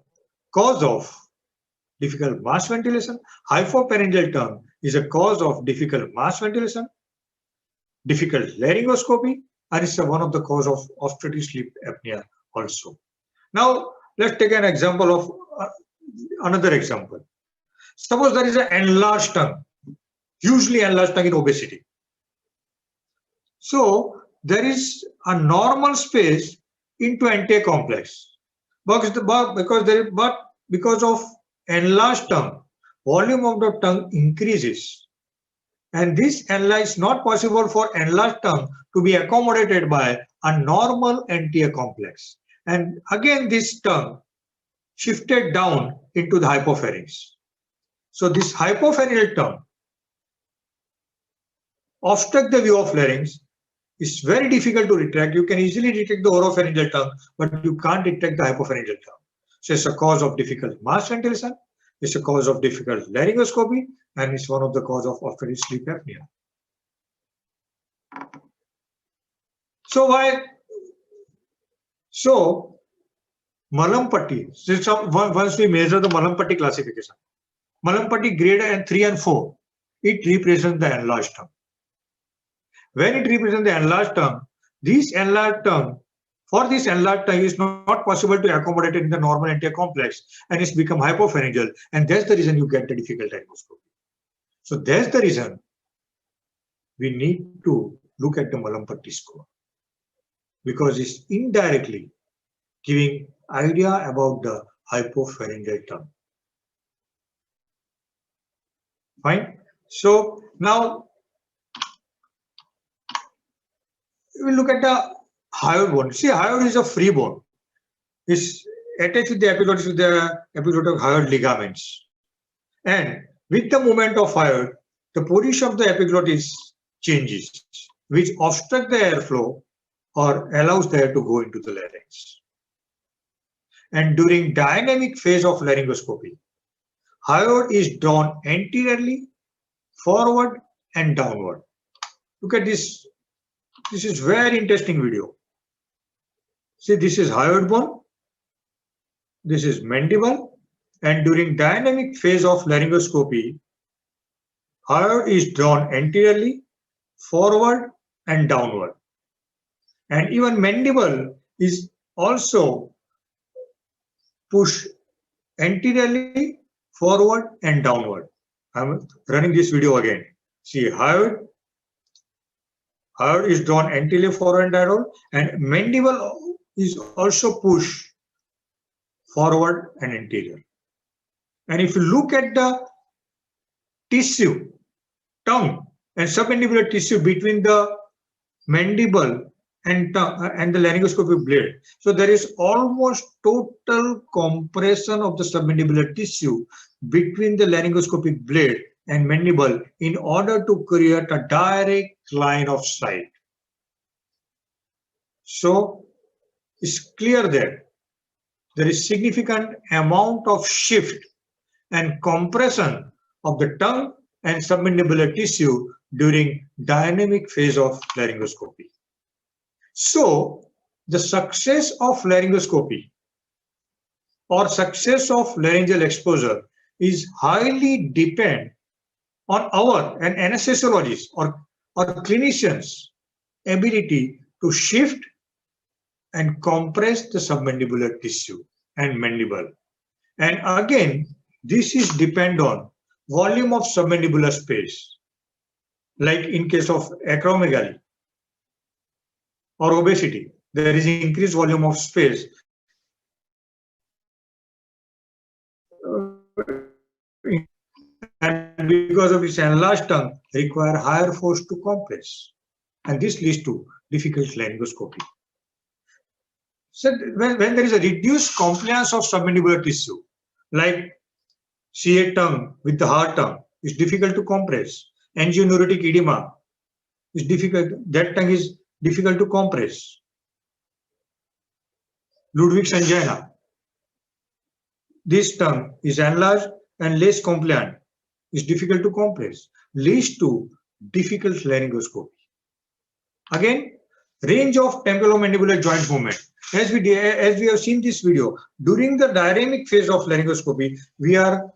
Speaker 5: cause of difficult mass ventilation. Hypopharyngeal tongue is a cause of difficult mass ventilation, difficult laryngoscopy, and it's one of the cause of obstructive sleep apnea also. Now let's take an example of another example. Suppose there is an enlarged tongue, hugely enlarged tongue in obesity. So there is a normal space into anterior complex. Because of enlarged tongue, volume of the tongue increases. And this is not possible for enlarged tongue to be accommodated by a normal anterior complex. And again, this tongue shifted down into the hypopharynx. So this hypopharyngeal tongue obstructs the view of larynx. It's very difficult to retract. You can easily retract the oropharyngeal tongue, but you can't retract the hypopharyngeal tongue. So it's a cause of difficult mask ventilation, it's a cause of difficult laryngoscopy, and it's one of the cause of obstructive sleep apnea. So Mallampati, once we measure the Mallampati classification, Mallampati grade 3 and 4, it represents the enlarged tongue. When it represents the enlarged tongue, this enlarged tongue is not possible to accommodate in the normal anterior complex, and it's become hypopharyngeal, and that's the reason you get the difficult laryngoscopy. So that's the reason we need to look at the Mallampati score, because it's indirectly giving idea about the hypopharyngeal tongue. Fine. So now we look at the hyoid bone. See, hyoid is a free bone. It's attached with the epiglottis with the epiglottic hyoid ligaments. And with the movement of hyoid, the position of the epiglottis changes, which obstructs the airflow or allows the air to go into the larynx. And during dynamic phase of laryngoscopy, hyoid is drawn anteriorly, forward, and downward. Look at this. This is very interesting video. See, this is hyoid bone, this is mandible, and during dynamic phase of laryngoscopy, hyoid is drawn anteriorly, forward, and downward. And even mandible is also pushed anteriorly, forward, and downward. I'm running this video again. See, hyoid is drawn anteriorly, forward, and downward, and mandible is also pushed forward and anterior. And if you look at the tissue, tongue and submandibular tissue between the mandible and the laryngoscopic blade, so there is almost total compression of the submandibular tissue between the laryngoscopic blade and mandible in order to create a direct line of sight. So it's clear that there is significant amount of shift and compression of the tongue and submandibular tissue during dynamic phase of laryngoscopy. So the success of laryngoscopy or success of laryngeal exposure is highly dependent on our and anesthesiologists or clinicians' ability to shift and compress the submandibular tissue and mandible. And again, this is depend on volume of submandibular space, like in case of acromegaly or obesity, there is increased volume of space. And because of its enlarged tongue, require higher force to compress. And this leads to difficult laryngoscopy. So when there is a reduced compliance of submandibular tissue, like CA tongue with the hard tongue, it's difficult to compress. Angioneurotic edema is difficult, that tongue is difficult to compress. Ludwig's angina, this tongue is enlarged and less compliant, is difficult to compress, leads to difficult laryngoscopy. Again, range of temporomandibular joint movement. As we have seen this video, during the dynamic phase of laryngoscopy, we are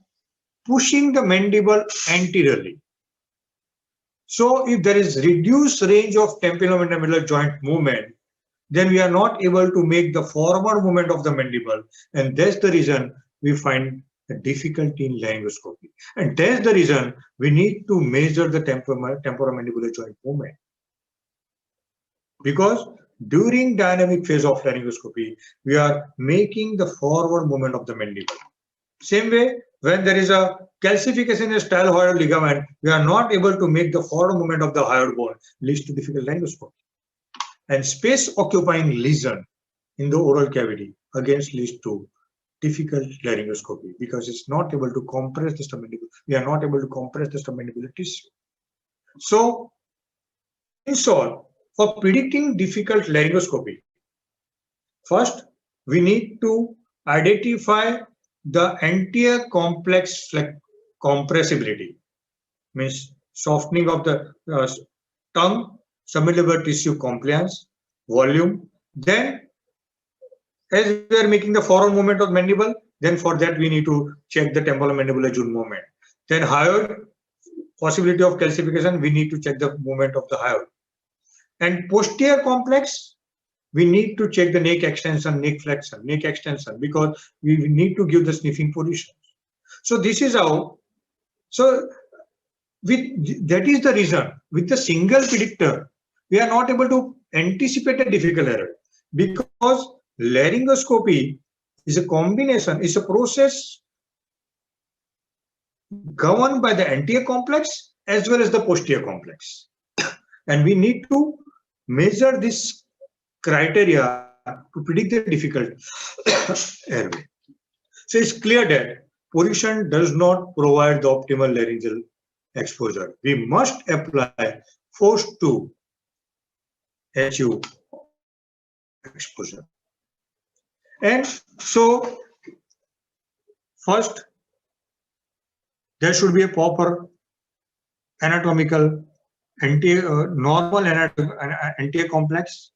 Speaker 5: pushing the mandible anteriorly. So if there is reduced range of temporomandibular joint movement, then we are not able to make the forward movement of the mandible, and that's the reason we find the difficulty in laryngoscopy. And that's the reason we need to measure the temporomandibular joint movement. Because during dynamic phase of laryngoscopy, we are making the forward movement of the mandible. Same way, when there is a calcification in stylohyoid ligament, we are not able to make the forward movement of the hyoid bone, leads to difficult laryngoscopy. And space occupying lesion in the oral cavity against leads to difficult laryngoscopy because it's not able to compress the submandibular. We are not able to compress the submandibular tissue. So, in short, for predicting difficult laryngoscopy, first we need to identify the anterior complex compressibility, means softening of the tongue, submandibular tissue compliance, volume. Then, as we are making the forward movement of mandible, then for that we need to check the temporomandibular joint movement. Then hyoid, possibility of calcification, we need to check the movement of the hyoid. And posterior complex, we need to check the neck extension, neck flexion, neck extension, because we need to give the sniffing position. So this is how, so that is the reason with the single predictor, we are not able to anticipate a difficult error, because laryngoscopy is a combination, is a process governed by the anterior complex as well as the posterior complex. And we need to measure this criteria to predict the difficult airway. So it's clear that position does not provide the optimal laryngeal exposure. We must apply force to achieve exposure. And so, first, there should be a proper anatomical normal anterior complex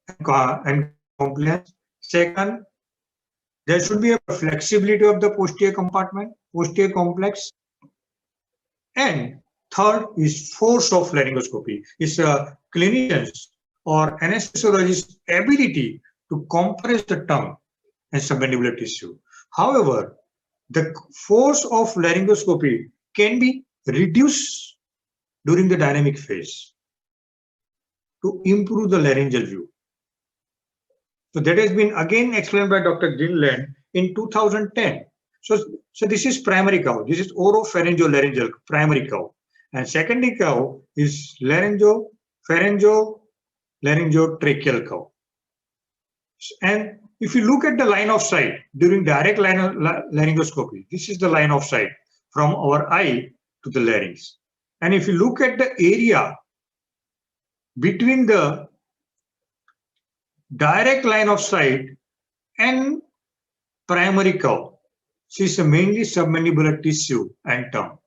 Speaker 5: and compliance. Second, there should be a flexibility of the posterior compartment, posterior complex. And third is force of laryngoscopy. It's a clinician's or anesthesiologist's ability to compress the tongue and submandibular tissue. However, the force of laryngoscopy can be reduced during the dynamic phase to improve the laryngeal view. So that has been again explained by Dr. Gilland in 2010. So this is primary cow. This is oropharyngolaryngel primary cow. And secondary cow is laryngopharyngolaryngotracheal cow. And if you look at the line of sight during direct laryngoscopy, this is the line of sight from our eye to the larynx. And if you look at the area between the direct line of sight and primary cow, this is mainly submandibular tissue and tongue.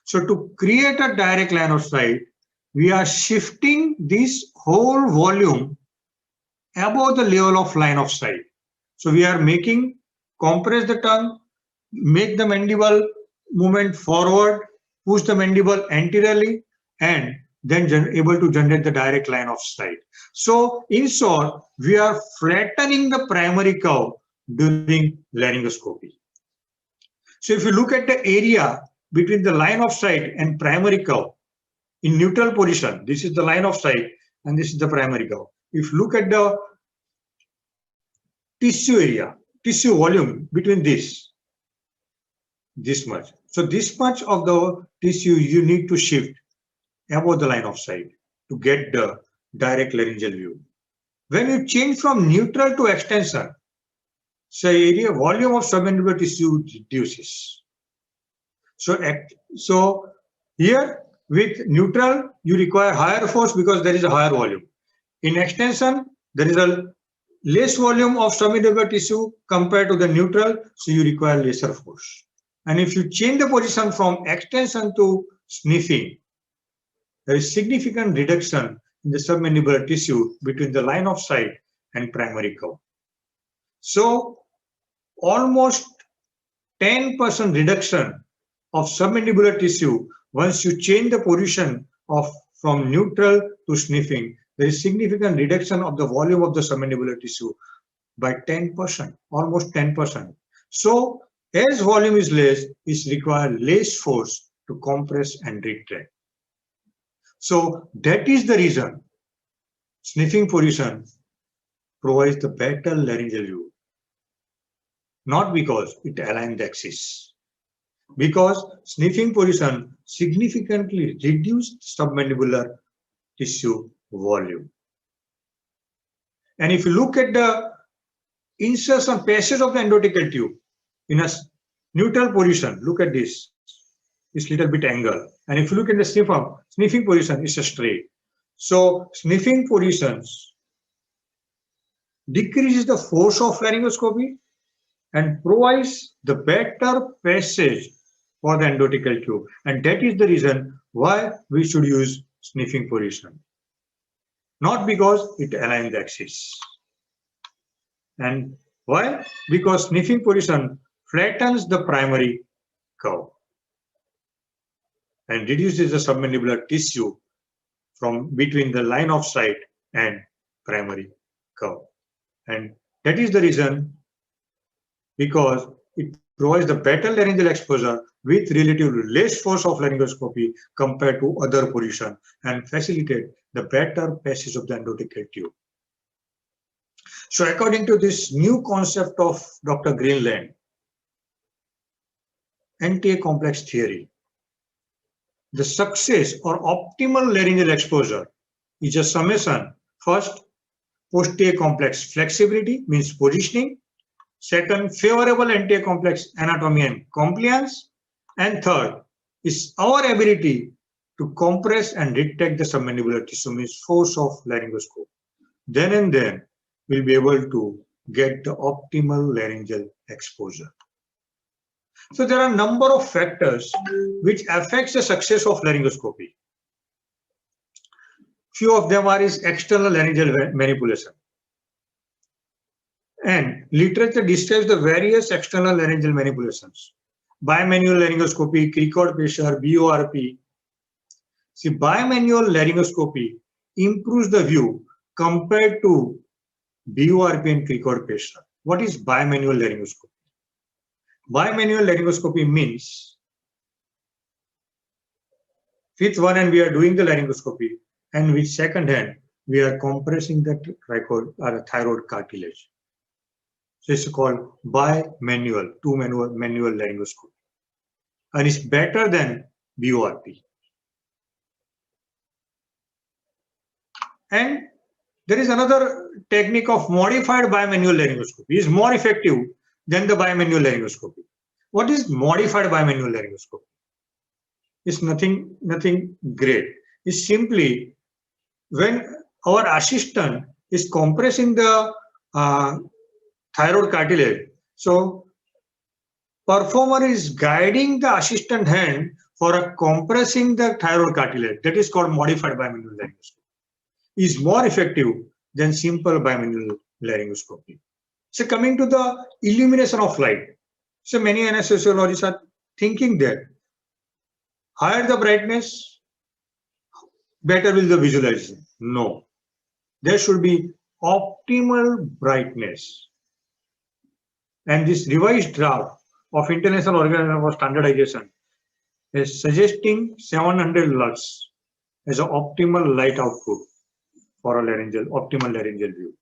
Speaker 5: So to create a direct line of sight, we are shifting this whole volume above the level of line of sight. So we are compress the tongue, make the mandible movement forward, push the mandible anteriorly, and then able to generate the direct line of sight. So in short, we are flattening the primary cow during laryngoscopy. So if you look at the area between the line of sight and primary cow in neutral position, this is the line of sight and this is the primary cow. If you look at the tissue area, tissue volume between this much. So this much of the tissue you need to shift above the line of sight to get the direct laryngeal view. When you change from neutral to extension, so area volume of submandibular tissue reduces. So here with neutral, you require higher force because there is a higher volume. In extension, there is a less volume of submandibular tissue compared to the neutral, so you require lesser force. And if you change the position from extension to sniffing, there is significant reduction in the submandibular tissue between the line of sight and primary cow. So almost 10% reduction of submandibular tissue once you change the position from neutral to sniffing. There is significant reduction of the volume of the submandibular tissue by 10%, almost 10%. So as volume is less, it requires less force to compress and retract. So that is the reason sniffing position provides the better laryngeal view. Not because it aligns the axis. Because sniffing position significantly reduced submandibular tissue volume. And if you look at the insertion passage of the endothecal tube in a neutral position, look at this. This little bit angle. And if you look at the sniffing position, it's a straight. So sniffing positions decreases the force of laryngoscopy and provides the better passage for the endothecal tube. And that is the reason why we should use sniffing position. Not because it aligns the axis. And why? Because sniffing position flattens the primary curve and reduces the submandibular tissue from between the line of sight and primary curve. And that is the reason, because it provides the better laryngeal exposure with relatively less force of laryngoscopy compared to other position and facilitate the better passage of the endothecal tube. So according to this new concept of Dr. Greenland, NTA complex theory, the success or optimal laryngeal exposure is a summation. First, posterior complex flexibility means positioning. Second, favorable anterior complex anatomy and compliance. And third is our ability to compress and detect the submandibular tissue, means force of laryngoscope. Then and then we'll be able to get the optimal laryngeal exposure. So there are a number of factors which affects the success of laryngoscopy. Few of them are external laryngeal manipulation. And literature describes the various external laryngeal manipulations. Bimanual laryngoscopy, Cricoid pressure, BORP. See, bimanual laryngoscopy improves the view compared to BORP and Cricoid pressure. What is bimanual laryngoscopy? Bimanual laryngoscopy means with one hand we are doing the laryngoscopy and with second hand we are compressing the cricoid or thyroid cartilage. So it's called bimanual, manual laryngoscopy, and it's better than BORP. And there is another technique of modified bimanual laryngoscopy. It is more effective than the bimanual laryngoscopy. What is modified bimanual laryngoscopy? It's nothing great. It's simply when our assistant is compressing the thyroid cartilage. So performer is guiding the assistant hand for compressing the thyroid cartilage. That is called modified bimanual laryngoscopy. Is more effective than simple bimanual laryngoscopy. So coming to the illumination of light. So many anesthesiologists are thinking that higher the brightness, better will the visualization. No. There should be optimal brightness. And this revised draft of International Organization for Standardization is suggesting 700 lux as an optimal light output for a optimal laryngeal view.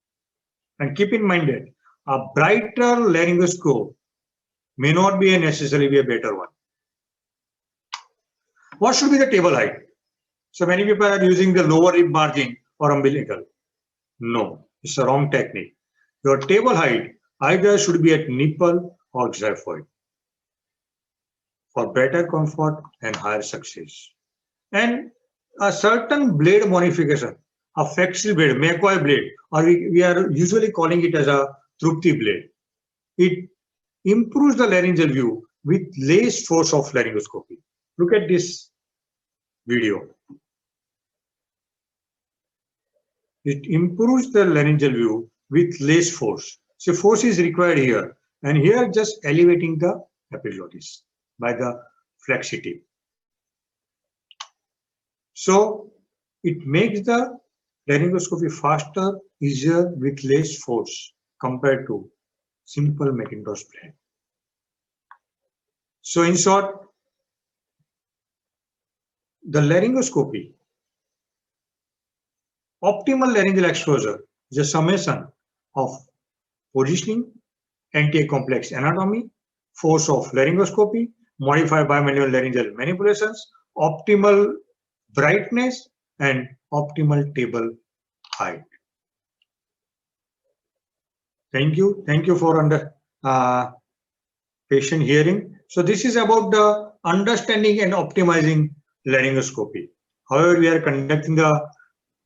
Speaker 5: And keep in mind that a brighter laryngoscope may not be necessarily be a better one. What should be the table height? So many people are using the lower rib margin or umbilical. No, it's a wrong technique. Your table height either should be at nipple or xiphoid for better comfort and higher success. And a certain blade modification, a flexile blade, McCoy blade, or we are usually calling it as a Trupti blade. It improves the laryngeal view with less force of laryngoscopy. Look at this video. It improves the laryngeal view with less force. So force is required here, and here just elevating the epiglottis by the flexity. So it makes the laryngoscopy faster, easier with less force compared to simple Macintosh blade. So in short, the laryngoscopy, optimal laryngeal exposure is a summation of positioning, anti-complex anatomy, force of laryngoscopy, modified bimanual laryngeal manipulations, optimal brightness, and optimal table height. Thank you. Thank you for patient hearing. So this is about the understanding and optimizing laryngoscopy. However, we are conducting the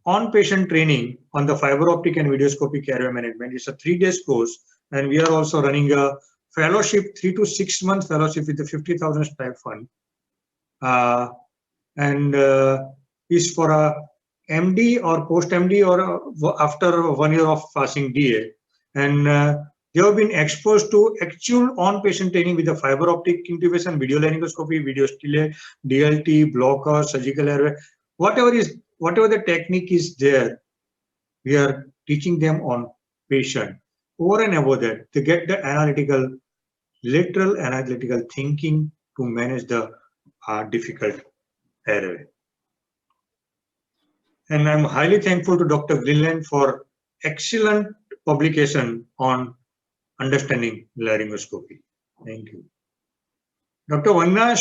Speaker 5: on-patient training on the fiber optic and videoscopic airway management. It's a 3-day course, and we are also running a fellowship, 3 to 6 month fellowship with the 50,000 stipend, and is for a MD or post MD or after 1 year of passing DA, and they have been exposed to actual on-patient training with the fiber optic intubation, video laryngoscopy, video stillate, DLT, blocker, surgical airway, whatever the technique is there, we are teaching them on patient. Over and above that, to get the lateral analytical thinking to manage the difficult airway. And I'm highly thankful to Dr. Greenland for excellent publication on understanding laryngoscopy. Thank you. Dr. Vandana,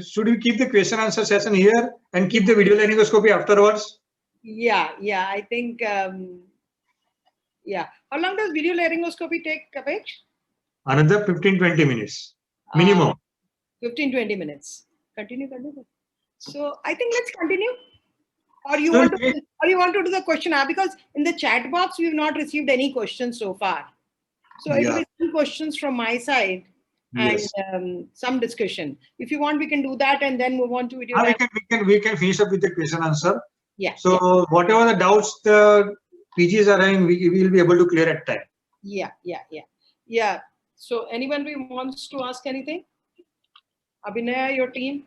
Speaker 5: should we keep the question answer session here and keep the video laryngoscopy afterwards?
Speaker 1: Yeah, I think, yeah. How long does video laryngoscopy take, Kapech?
Speaker 5: Another 15-20 minutes, minimum.
Speaker 1: 15-20 minutes. Continue. So I think let's continue. Or you want to do the question, because in the chat box, we've not received any questions so far. So it will be some questions from my side and
Speaker 5: Yes.
Speaker 1: some discussion. If you want, we can do that and then move on to video.
Speaker 5: We can finish up with the question answer.
Speaker 1: Yeah.
Speaker 5: So whatever the doubts the PGs are having, we will be able to clear at time.
Speaker 1: Yeah. So anyone who wants to ask anything? Abhinaya, your team?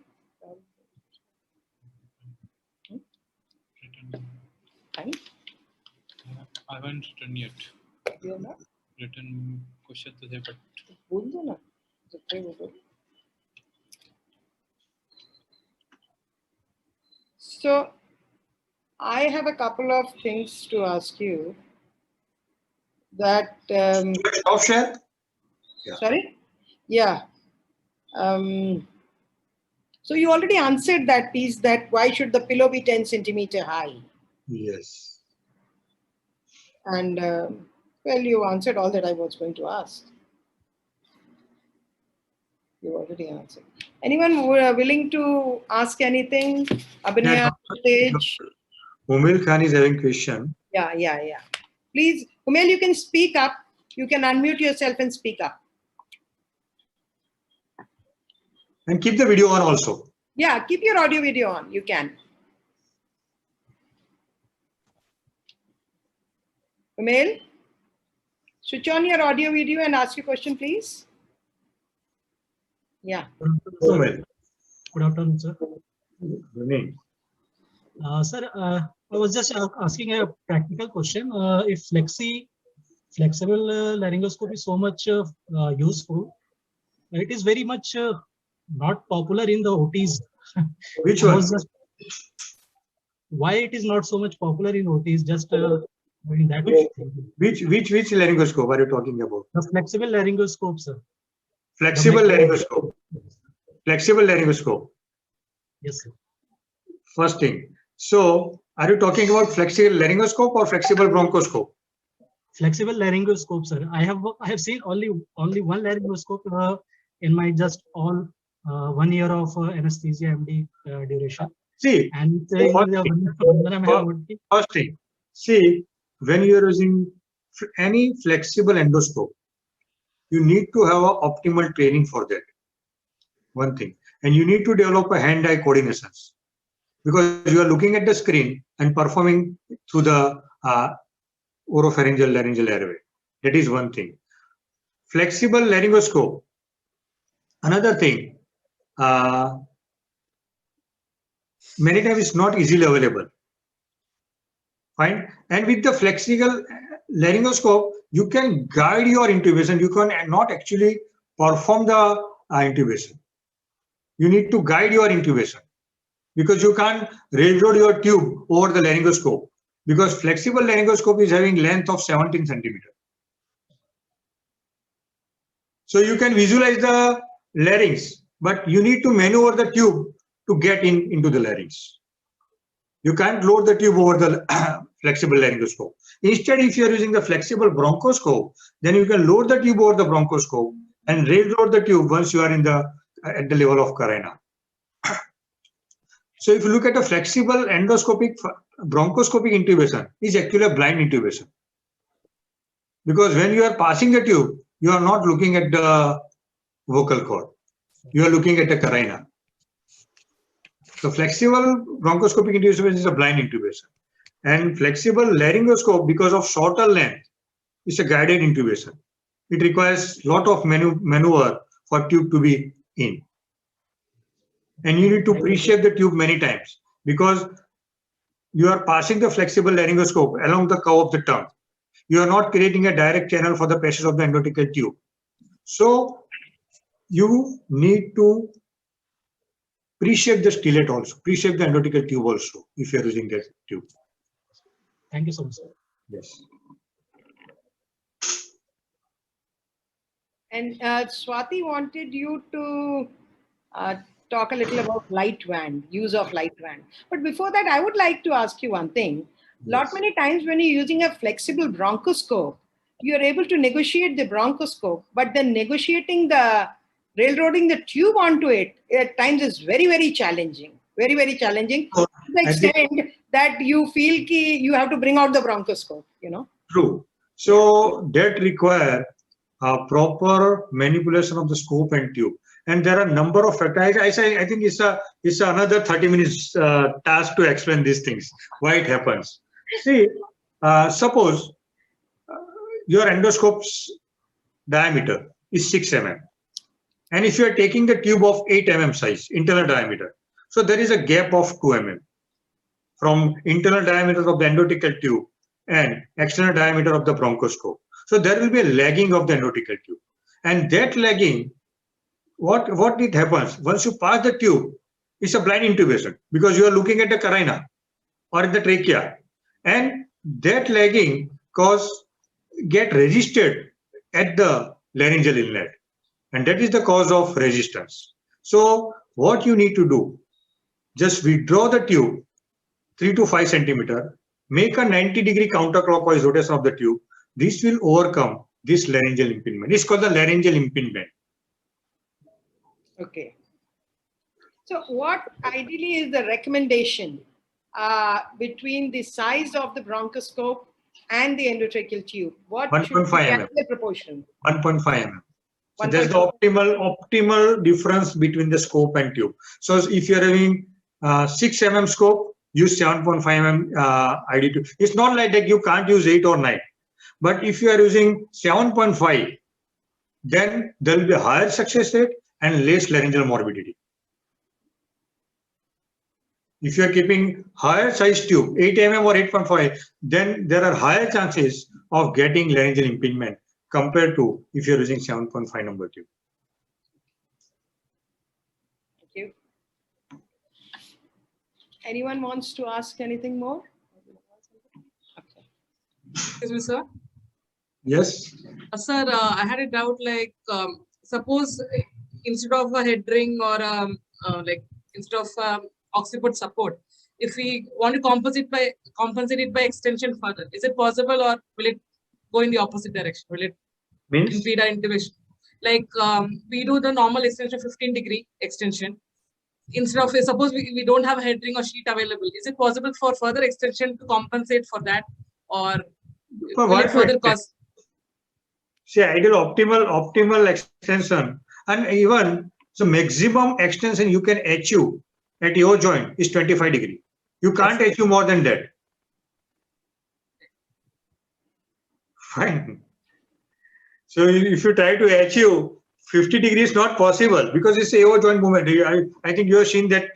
Speaker 1: Fine.
Speaker 6: I haven't written yet.
Speaker 1: You have not?
Speaker 6: Written question to say, but
Speaker 1: बोल दो ना. जितने वो बोल. So I have a couple of things to ask you. That
Speaker 5: Stop share. Yeah.
Speaker 1: sorry, yeah. So you already answered that piece. That why should the pillow be 10 centimeter high?
Speaker 5: Yes.
Speaker 1: And well, you answered all that I was going to ask. You already answered. Anyone who are willing to ask anything? Abhinaya, stage.
Speaker 5: Humil Khan is having question.
Speaker 1: Yeah. Please, Humel, you can speak up. You can unmute yourself and speak up.
Speaker 5: And keep the video on also.
Speaker 1: Yeah, keep your audio video on. You can. Humel, switch on your audio video and ask your question, please. Yeah.
Speaker 5: Humil.
Speaker 7: Good afternoon, sir.
Speaker 5: Remain.
Speaker 7: Sir, I was just asking a practical question. If flexible laryngoscopy is so much useful, it is very much not popular in the OTs.
Speaker 5: Which one?
Speaker 7: Why it is not so much popular in OTs? Just in that way.
Speaker 5: Which laryngoscope are you talking about?
Speaker 7: The flexible laryngoscope, sir.
Speaker 5: Flexible laryngoscope. Flexible laryngoscope.
Speaker 7: Yes, sir.
Speaker 5: First thing. So, are you talking about flexible laryngoscope or flexible bronchoscope?
Speaker 7: Flexible laryngoscope, sir. I have seen only one laryngoscope in my just all 1 year of anesthesia MD duration.
Speaker 5: See,
Speaker 7: And
Speaker 5: first thing. See, when you are using any flexible endoscope, you need to have an optimal training for that. One thing. And you need to develop a hand-eye coordinations, because you are looking at the screen and performing through the oropharyngeal laryngeal airway. That is one thing. Flexible laryngoscope. Another thing. Many times it's not easily available. Fine. And with the flexible laryngoscope, you can guide your intubation. You can not actually perform the intubation. You need to guide your intubation, because you can't railroad your tube over the laryngoscope, because flexible laryngoscope is having length of 17 centimeter. So you can visualize the larynx, but you need to maneuver the tube to get into the larynx. You can't load the tube over the flexible laryngoscope. Instead, if you are using the flexible bronchoscope, then you can load the tube over the bronchoscope and railroad the tube once you are at the level of carina. So if you look at a flexible endoscopic bronchoscopic intubation, is actually a blind intubation. Because when you are passing the tube, you are not looking at the vocal cord. You are looking at the carina. So flexible bronchoscopic intubation is a blind intubation. And flexible laryngoscope, because of shorter length, is a guided intubation. It requires a lot of maneuver for tube to be in. And you need to pre-shape the tube many times because you are passing the flexible laryngoscope along the curve of the tongue. You are not creating a direct channel for the passage of the endotracheal tube. So you need to pre-shape the stellate also, pre-shape the endotracheal tube also if you are using that tube.
Speaker 7: Thank you so much, sir.
Speaker 5: Yes.
Speaker 1: And Swati wanted you to talk a little about light wand, use of light wand. But before that, I would like to ask you one thing.
Speaker 5: Yes.
Speaker 1: Many times when you're using a flexible bronchoscope, you're able to negotiate the bronchoscope, but then negotiating the railroading the tube onto it at times is very, very challenging. Very, very challenging to the extent that you feel you have to bring out the bronchoscope,
Speaker 5: True. So that require proper manipulation of the scope and tube. And there are a number of factors. I think it's another 30 minutes task to explain these things, why it happens. See, suppose your endoscope's diameter is 6 mm. And if you are taking the tube of 8 mm size, internal diameter, so there is a gap of 2 mm from internal diameter of the endotracheal tube and external diameter of the bronchoscope. So there will be a lagging of the endotracheal tube. And that lagging, what it happens, once you pass the tube, it's a blind intubation because you are looking at the carina or at the trachea. And that lagging get resisted at the laryngeal inlet. And that is the cause of resistance. So what you need to do, just withdraw the tube 3 to 5 centimeter, make a 90-degree counterclockwise rotation of the tube. This will overcome this laryngeal impingement. It's called the laryngeal impingement.
Speaker 1: Okay. So what ideally is the recommendation between the size of the bronchoscope and the endotracheal tube? What
Speaker 5: 1.5
Speaker 1: should be
Speaker 5: mm.
Speaker 1: the proportion?
Speaker 5: 1.5 mm. So that's the optimal difference between the scope and tube. So if you're having 6 mm scope, use 7.5 mm ID tube. It's not like that you can't use 8 or 9. But if you are using 7.5, then there will be a higher success rate and less laryngeal morbidity. If you are keeping higher size tube, 8 mm or 8.5, then there are higher chances of getting laryngeal impingement compared to if you're using 7.5 number tube.
Speaker 1: Thank you. Anyone wants to ask anything more? Okay.
Speaker 3: Excuse me, sir.
Speaker 5: Yes.
Speaker 3: Sir, I had a doubt like, suppose instead of a head ring or like instead of occiput support, if we want to compensate it by extension further, is it possible or will it go in the opposite direction? Will it impede our intubation? Like we do the normal extension 15-degree extension. Instead of, suppose we don't have a head ring or sheet available, is it possible for further extension to compensate for that, or
Speaker 5: For
Speaker 3: will
Speaker 5: what
Speaker 3: it further cause?
Speaker 5: See, ideal optimal extension, and even the maximum extension you can achieve at your joint is 25 degree. You can't achieve more than that. Fine. So if you try to achieve 50 degrees, not possible because it's AO joint movement. I think you have seen that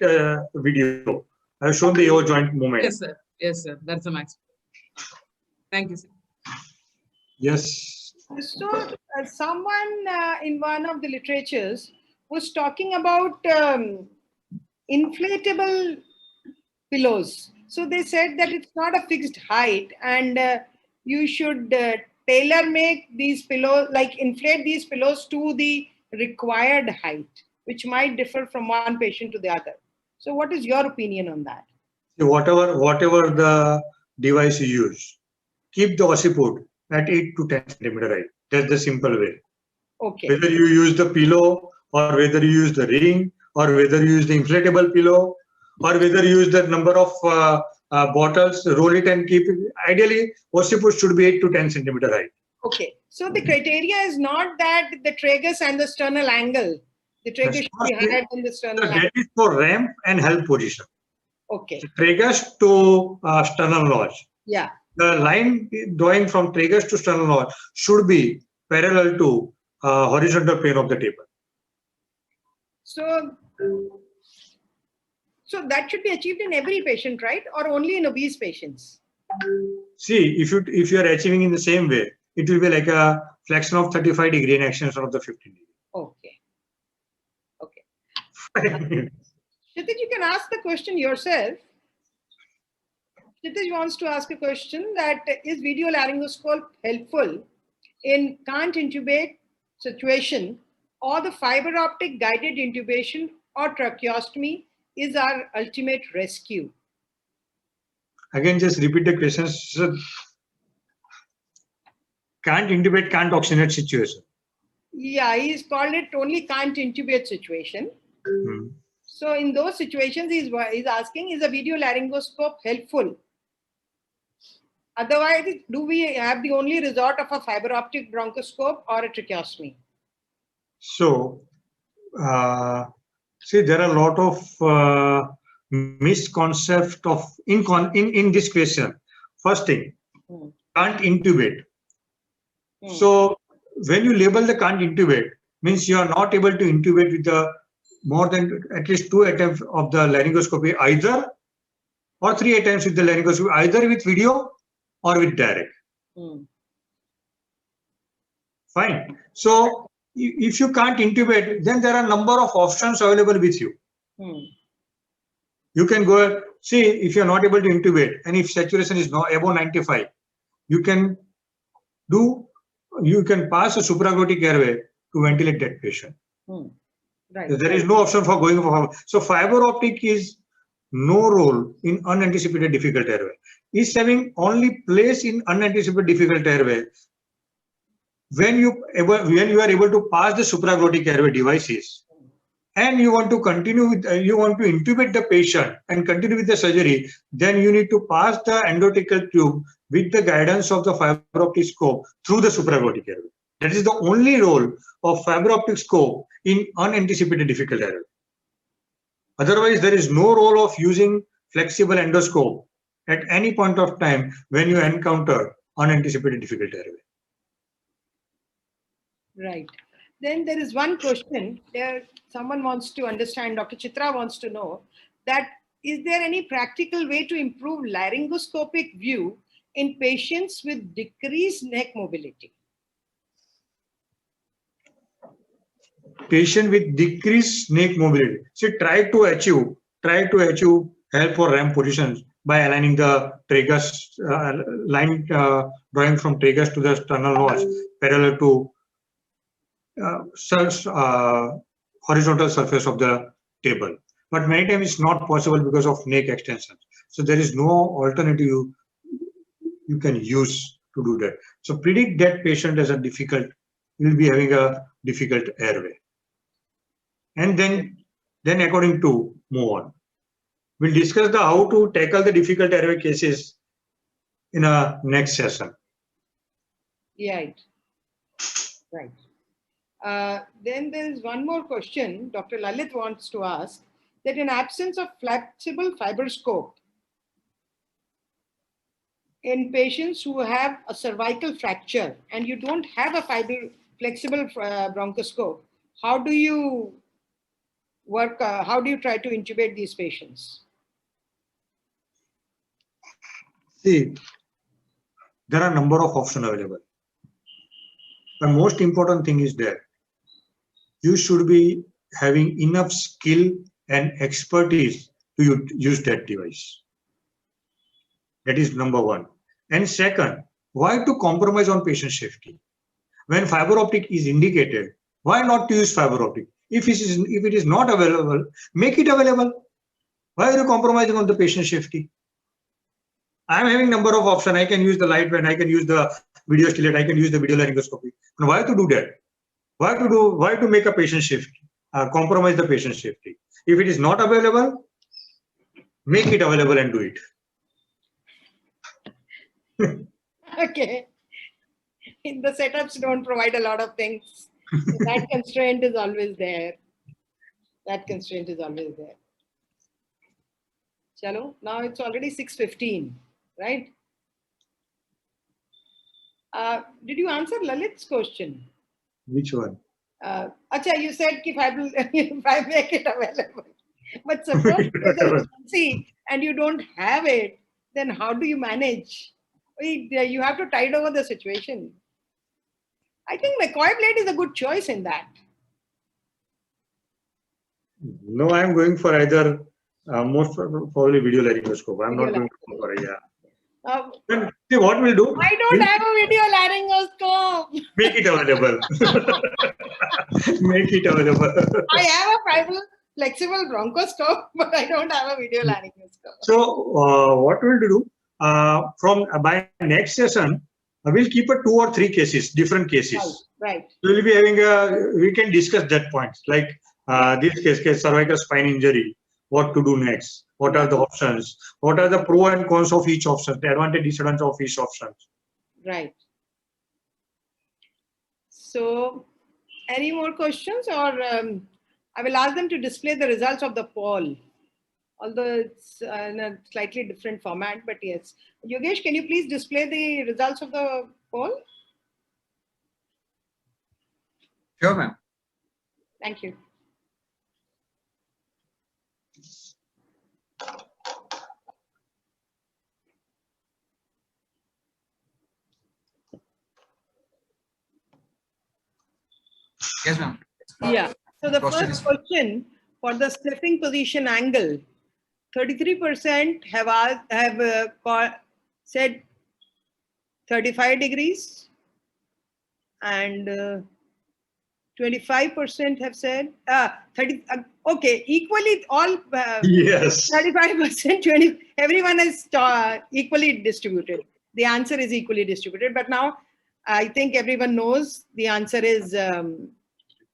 Speaker 5: video. I have shown the AO joint movement.
Speaker 3: Yes, sir. Yes, sir. That's the max. Thank you, sir.
Speaker 5: Yes.
Speaker 1: So someone in one of the literatures was talking about inflatable pillows. So they said that it's not a fixed height and you should tailor make these pillows, like inflate these pillows to the required height, which might differ from one patient to the other. So what is your opinion on that?
Speaker 5: Whatever the device you use, keep the occiput at 8 to 10 centimeter height. That's the simple way.
Speaker 1: Okay.
Speaker 5: Whether you use the pillow, or whether you use the ring, or whether you use the inflatable pillow, or whether you use the number of bottles, roll it and keep it. Ideally, occiput should be 8 to 10 centimeter height.
Speaker 1: Okay. So the criteria is not that the tragus and the sternal angle. The tragus should be higher than the sternal angle.
Speaker 5: That is for ramp and help position.
Speaker 1: Okay.
Speaker 5: Tragus to sternal notch.
Speaker 1: Yeah.
Speaker 5: The line drawing from tragus to sternal notch should be parallel to horizontal plane of the table.
Speaker 1: So that should be achieved in every patient, right? Or only in obese patients?
Speaker 5: See, if you are achieving in the same way, it will be like a flexion of 35 degree and extension of the 15 degree.
Speaker 1: Okay. Okay. Kshitij, you can ask the question yourself. Kshitij wants to ask a question that is video laryngoscope helpful in can't intubate situation, or the fiber optic guided intubation or tracheostomy is our ultimate rescue?
Speaker 5: Again, just repeat the question. So, can't intubate, can't oxygenate situation.
Speaker 1: Yeah, he's called it only can't intubate situation. So in those situations, he's asking, is a video laryngoscope helpful? Otherwise, do we have the only resort of a fiber optic bronchoscope or a tracheostomy?
Speaker 5: So, see, there are a lot of misconceptions of in this question. First thing, can't intubate. So when you label the can't intubate, means you are not able to intubate with the more than at least 2 attempts of the laryngoscopy, either, or 3 attempts with the laryngoscopy, either with video or with direct. Fine. So if you can't intubate, then there are a number of options available with you. You can go, see, if you're not able to intubate and if saturation is not above 95, you can pass a supraglottic airway to ventilate that patient.
Speaker 1: Right.
Speaker 5: There is no option for going for. So fiber optic is no role in unanticipated difficult airway. Is having only place in unanticipated difficult airway when you are able to pass the supraglottic airway devices, and you want to continue with you want to intubate the patient and continue with the surgery, then you need to pass the endotracheal tube with the guidance of the fiber optic scope through the supraglottic airway. That is the only role of fiber optic scope in unanticipated difficult airway. Otherwise, there is no role of using flexible endoscope at any point of time when you encounter unanticipated difficult airway.
Speaker 1: Right. Then there is one question there. Someone wants to understand, Dr. Chitra wants to know that is there any practical way to improve laryngoscopic view in patients with decreased neck mobility?
Speaker 5: Patient with decreased neck mobility. So try to achieve help for ramp positions by aligning the tragus line drawing from tragus to the sternal notch parallel to horizontal surface of the table. But many times it's not possible because of neck extension. So there is no alternative you can use to do that. So predict that patient as a difficult, will be having a difficult airway. And then according to move on. We'll discuss the how to tackle the difficult airway cases in a next session.
Speaker 1: Right. Then there is one more question Dr. Lalit wants to ask, that in absence of flexible fiber scope in patients who have a cervical fracture and you don't have a flexible bronchoscope, how do you work? How do you try to intubate these patients?
Speaker 5: See, there are a number of options available. The most important thing is that you should be having enough skill and expertise to use that device. That is number one. And second, why to compromise on patient safety? When fiber optic is indicated, why not to use fiber optic? If it is not available, make it available. Why are you compromising on the patient safety? I am having number of options. I can use the light when I can use the video stimulate, I can use the video laryngoscopy. And why to do that? Why to make a patient safety? Compromise the patient safety. If it is not available, make it available and do it.
Speaker 1: Okay. The setups don't provide a lot of things. So that constraint is always there. That constraint is always there. Chalo, now it's already 6:15, right? Did you answer Lalit's question?
Speaker 5: Which one?
Speaker 1: Acha, you said if I make it available. But suppose there's an emergency and you don't have it, then how do you manage? You have to tide over the situation. I think McCoy blade is a good choice in that.
Speaker 5: No, I am going for either most probably video laryngoscope. I'm not going to go for a Then see what we'll do.
Speaker 1: I don't have a video laryngoscope.
Speaker 5: Make it available. Make it available.
Speaker 1: I have a flexible bronchoscope, but I don't have a video laryngoscope.
Speaker 5: So what we'll do from by next session, we'll keep 2 or 3 cases, different cases.
Speaker 1: Right.
Speaker 5: We'll be having we can discuss that points like this case, cervical spine injury, what to do next, what are the options, what are the pro and cons of each option, the advantage, disadvantage of each option.
Speaker 1: Right. So, any more questions, or I will ask them to display the results of the poll, although it's in a slightly different format, but yes. Yogesh, can you please display the results of the poll?
Speaker 2: Sure, ma'am.
Speaker 1: Thank you.
Speaker 2: Yes, ma'am.
Speaker 1: Yeah. So the
Speaker 2: Question
Speaker 1: first question for the sniffing position angle, 33% have said 35 degrees, and 25% have said 30. Okay, equally all.
Speaker 5: Yes.
Speaker 1: 35%, 20. Everyone is equally distributed. The answer is equally distributed, but now I think everyone knows the answer is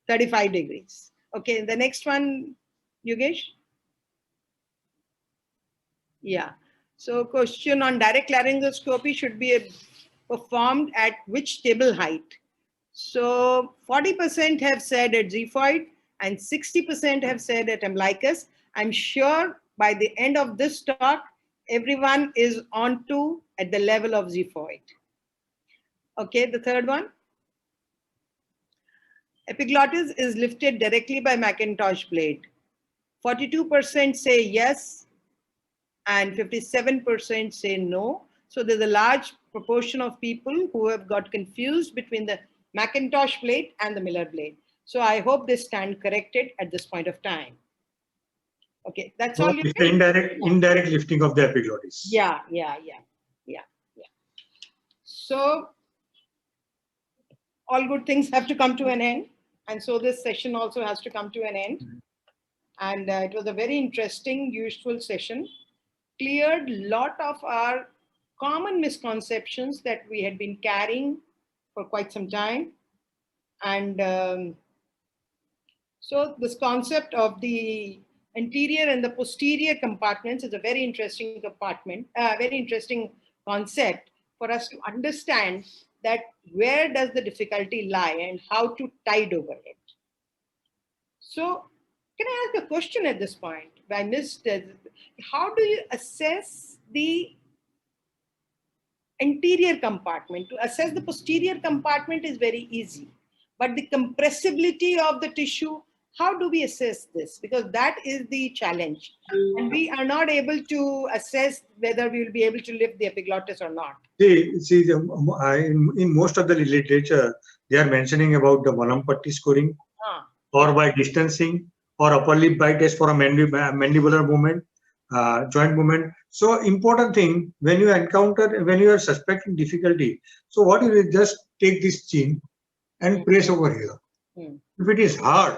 Speaker 1: 35 degrees. Okay, the next one, Yogesh. Yeah. So question on direct laryngoscopy should be performed at which table height? So 40% have said at xiphoid and 60% have said at umbilicus. I'm sure by the end of this talk, everyone is on to at the level of xiphoid. Okay, the third one. Epiglottis is lifted directly by Macintosh blade. 42% say yes and 57% say no. So there's a large proportion of people who have got confused between the Macintosh blade and the Miller blade. So I hope they stand corrected at this point of time. Okay, that's all.
Speaker 5: It's the indirect lifting of the epiglottis.
Speaker 1: Yeah. So all good things have to come to an end. And so this session also has to come to an end. And it was a very interesting, useful session. Cleared a lot of our common misconceptions that we had been carrying for quite some time. And so this concept of the anterior and the posterior compartments is a very interesting compartment, very interesting concept for us to understand that where does the difficulty lie and how to tide over it. So can I ask a question at this point? I missed it. How do you assess the anterior compartment? To assess the posterior compartment is very easy, but the compressibility of the tissue, how do we assess this? Because that is the challenge. And we are not able to assess whether we will be able to lift the epiglottis or not.
Speaker 5: See, in most of the literature, they are mentioning about the Malampatti scoring or by distancing or upper lip bite test for a mandibular movement. joint movement. So important thing when you are suspecting difficulty. So what you will just take this chin and press over here. If it is hard,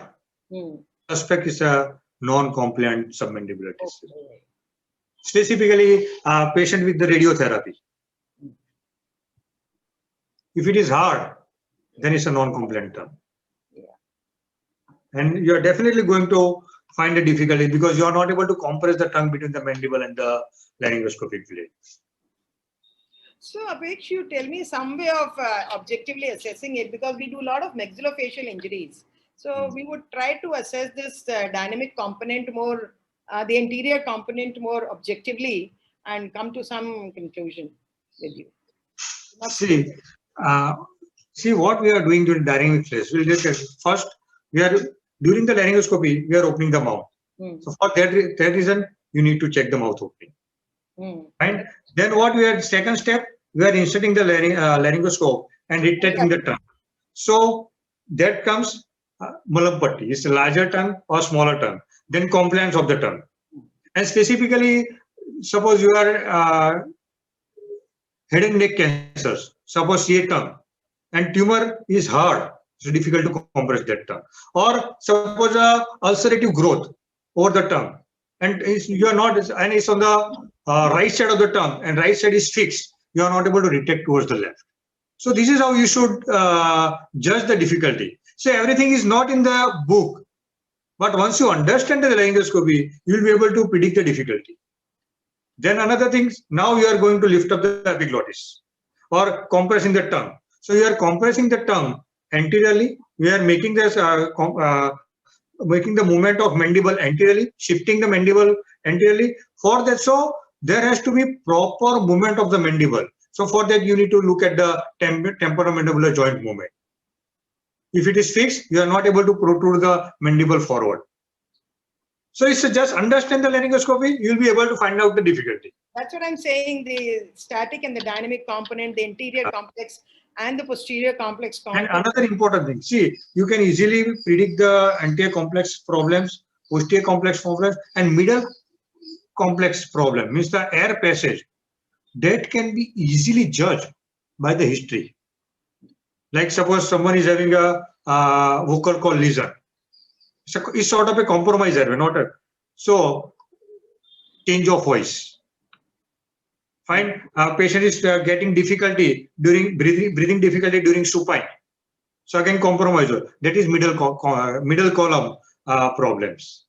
Speaker 5: suspect is a non-compliant submandibular tissue. Specifically, patient with the radiotherapy. If it is hard, then it's a non-compliant term. And you are definitely going to find a difficulty because you are not able to compress the tongue between the mandible and the laryngoscopic blade.
Speaker 1: So, Apesh, you tell me some way of objectively assessing it, because we do a lot of maxillofacial injuries. So we would try to assess this dynamic component more, the anterior component more objectively, and come to some conclusion with you.
Speaker 5: See what we are doing during dynamic phase. We'll just first, during the laryngoscopy, we are opening the mouth. So for that reason, you need to check the mouth opening. And then what we are, second step, we are inserting the laryngoscope and retracting the tongue. So that comes Malampatti, is a larger tongue or smaller tongue, then compliance of the tongue. And specifically, suppose you are head and neck cancers, suppose CA tongue, and tumor is hard, it's difficult to compress that tongue. Or suppose ulcerative growth over the tongue, and you are not, and it's on the right side of the tongue, and right side is fixed, you are not able to retract towards the left. So this is how you should judge the difficulty. So everything is not in the book, but once you understand the laryngoscopy, you will be able to predict the difficulty. Then another thing, now you are going to lift up the epiglottis or compressing the tongue. So you are compressing the tongue anteriorly. We are making this making the movement of mandible anteriorly, shifting the mandible anteriorly. For that, so there has to be proper movement of the mandible. So for that, you need to look at the temporomandibular joint movement. If it is fixed, you are not able to protrude the mandible forward. So it's just understand the laryngoscopy, you'll be able to find out the difficulty.
Speaker 1: That's what I'm saying, the static and the dynamic component, the anterior complex and the posterior complex component.
Speaker 5: And another important thing, see, you can easily predict the anterior complex problems, posterior complex problems, and middle complex problem, means the air passage. That can be easily judged by the history. Like suppose someone is having a vocal cord lesion. It's sort of a compromise airway, not a. So, change of voice. Fine. Patient is getting difficulty during breathing difficulty during supine. So again, compromise. That is middle column problems.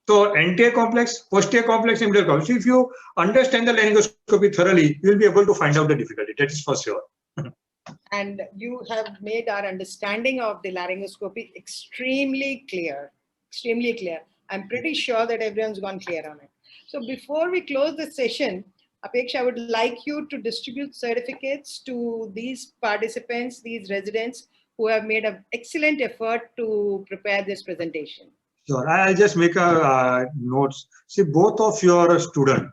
Speaker 5: So anterior complex, posterior complex, and middle complex. So if you understand the laryngoscopy thoroughly, you will be able to find out the difficulty. That is for sure.
Speaker 1: And you have made our understanding of the laryngoscopy extremely clear, extremely clear. I'm pretty sure that everyone's gone clear on it. So before we close the session, Apeksha, I would like you to distribute certificates to these participants, these residents who have made an excellent effort to prepare this presentation.
Speaker 5: Sure, I'll just make a notes. See, both of your students,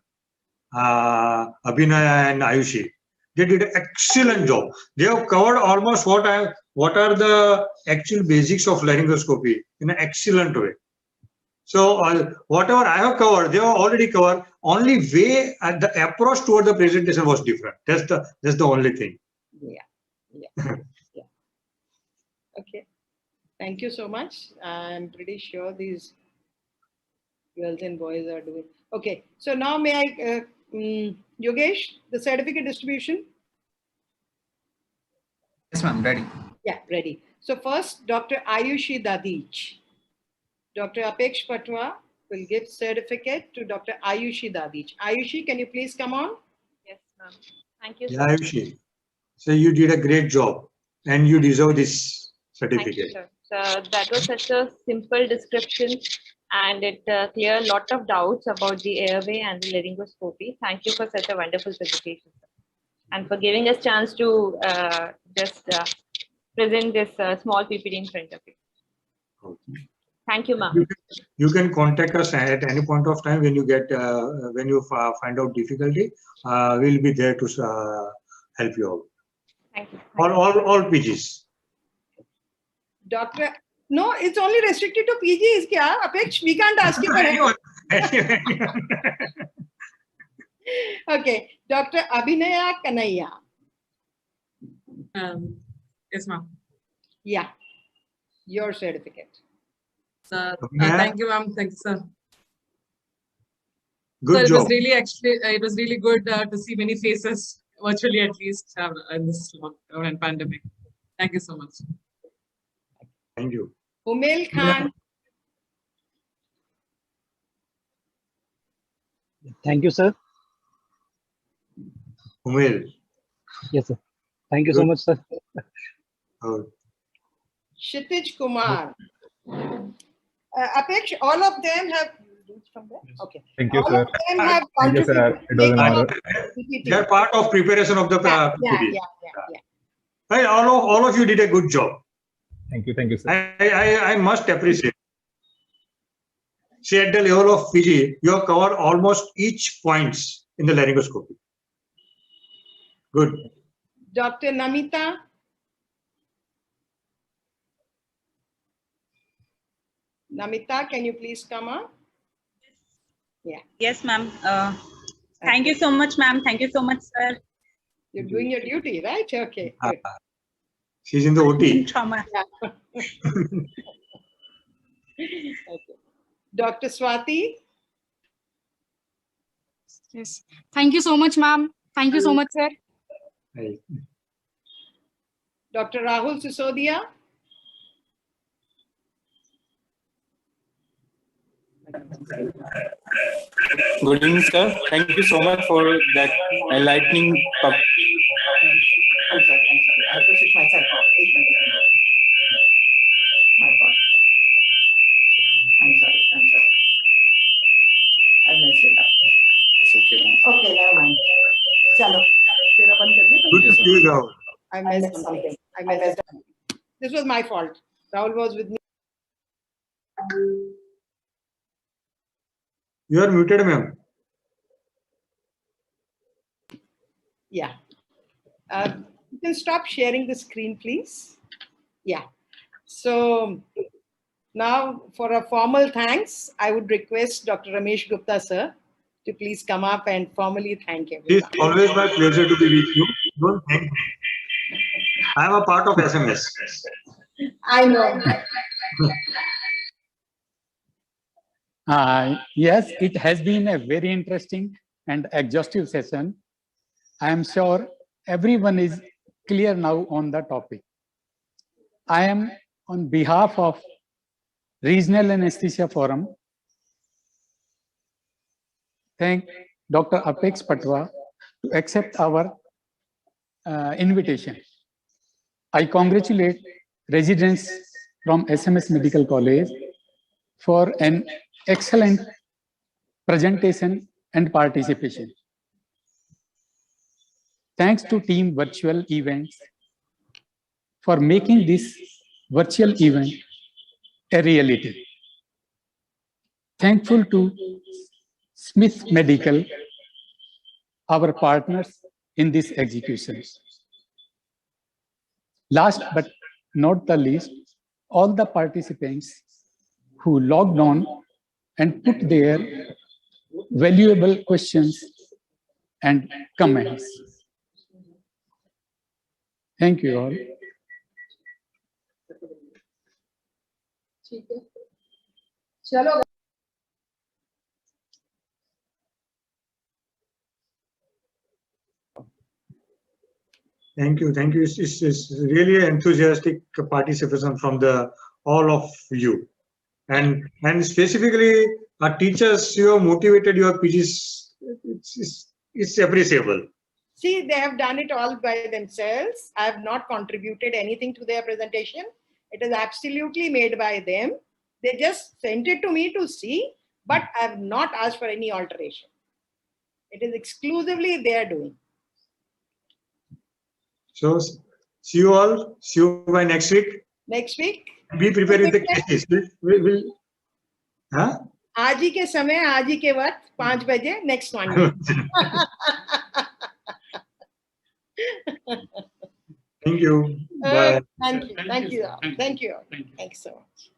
Speaker 5: Abhinay and Ayushi, they did an excellent job. They have covered almost what are the actual basics of laryngoscopy in an excellent way. So whatever I have covered, they have already covered. Only way and the approach toward the presentation was different. That's the only thing.
Speaker 1: Yeah. Okay. Thank you so much. I'm pretty sure these girls and boys are doing. Okay. So now may I, Yogesh, the certificate distribution?
Speaker 2: Yes, ma'am, ready.
Speaker 1: Yeah, ready. So first, Dr. Ayushi Dadich. Dr. Apeksh Patwa will give certificate to Dr. Ayushi Dadich. Ayushi, can you please come on?
Speaker 4: Yes, ma'am. Thank you.
Speaker 5: Yeah, Ayushi. So you did a great job and you deserve this certificate.
Speaker 4: Thank you, sir. So that was such a simple description and it cleared a lot of doubts about the airway and the laryngoscopy. Thank you for such a wonderful presentation, sir. And for giving us chance to just present this small PPT in front of you.
Speaker 5: Okay.
Speaker 4: Thank you, ma'am.
Speaker 5: You can contact us at any point of time when you get when you find out difficulty. We'll be there to help you out.
Speaker 4: Thank you.
Speaker 5: All PGs.
Speaker 1: Doctor, no, it's only restricted to PGs. Kya? Apeksh, we can't ask you for help. Okay, Dr. Abhinaya Kanaya.
Speaker 3: Yes, ma'am.
Speaker 1: Yeah, your certificate.
Speaker 3: Thank you, ma'am. Thank you, sir.
Speaker 5: Good
Speaker 3: Sir, it
Speaker 5: job.
Speaker 3: was really it was really good to see many faces virtually, at least, in this lockdown and pandemic. Thank you so much.
Speaker 5: Thank you.
Speaker 1: Umail Khan.
Speaker 8: Thank you, sir.
Speaker 5: Umail.
Speaker 8: Yes, sir. Thank you so
Speaker 5: Good.
Speaker 8: much, sir.
Speaker 5: Oh,
Speaker 1: Kshitij Kumar. Apex, all of them have. From there? Okay.
Speaker 9: Thank you,
Speaker 1: All
Speaker 9: sir.
Speaker 1: of them have
Speaker 9: Thank you, sir.
Speaker 1: contributed to
Speaker 9: It was an
Speaker 1: making
Speaker 9: honor.
Speaker 1: PPT.
Speaker 5: they are part of preparation of the
Speaker 1: Yeah,
Speaker 5: PPT.
Speaker 1: yeah.
Speaker 5: Hey, all of you did a good job.
Speaker 9: Thank you, sir.
Speaker 5: I must appreciate. See, at the level of PG, you have covered almost each points in the laryngoscopy. Good.
Speaker 1: Dr. Namita. Namita, can you please come up?
Speaker 10: Yes, ma'am. Thank you so much, ma'am. Thank you so much, sir.
Speaker 1: You're doing your duty, right? Okay, good.
Speaker 5: She's in the OT.
Speaker 10: Trauma.
Speaker 1: Okay. Dr. Swati.
Speaker 11: Yes. Thank you so much, ma'am. Thank you so much, sir.
Speaker 5: Hey.
Speaker 1: Dr. Rahul Sisodia.
Speaker 12: Good evening, sir. Thank you so much for that enlightening. I'm sorry. I have to switch myself off. My fault. I'm sorry. I messed it up. It's okay, ma'am. Okay, never mind. Chalo. Tera band kar diya?
Speaker 5: Good to see you, Rahul.
Speaker 1: I messed something. I messed up. This was my fault. Rahul was with me.
Speaker 5: You are muted, ma'am.
Speaker 1: Yeah. You can stop sharing the screen, please. Yeah. So now for a formal thanks, I would request Dr. Ramesh Gupta, sir, to please come up and formally thank everyone.
Speaker 5: It's always my pleasure to be with you. Don't thank me. I am a part of SMS.
Speaker 1: I know.
Speaker 13: Yes, it has been a very interesting and exhaustive session. I am sure everyone is clear now on the topic. I am on behalf of Regional Anesthesia Forum. Thank Dr. Apex Patwa to accept our invitation. I congratulate residents from SMS Medical College for an excellent presentation and participation. Thanks to Team Virtual Events for making this virtual event a reality. Thankful to Smith Medical, our partners in this execution. Last but not the least, all the participants who logged on and put their valuable questions and comments. Thank you all.
Speaker 1: Chalo.
Speaker 5: Thank you. It's really enthusiastic participation from all of you, and specifically our teachers. You have motivated your PGs. It's appreciable.
Speaker 1: See, they have done it all by themselves. I have not contributed anything to their presentation. It is absolutely made by them. They just sent it to me to see, but I have not asked for any alteration. It is exclusively their doing.
Speaker 5: So, see you all. See you by next week.
Speaker 1: Next week.
Speaker 5: Be prepared with the cases. Huh?
Speaker 1: आज ही के समय, आज ही के वक्त 5 बजे next one.
Speaker 5: Thank you. Bye.
Speaker 1: Thank you. Thank you. Thank you. Thanks so much.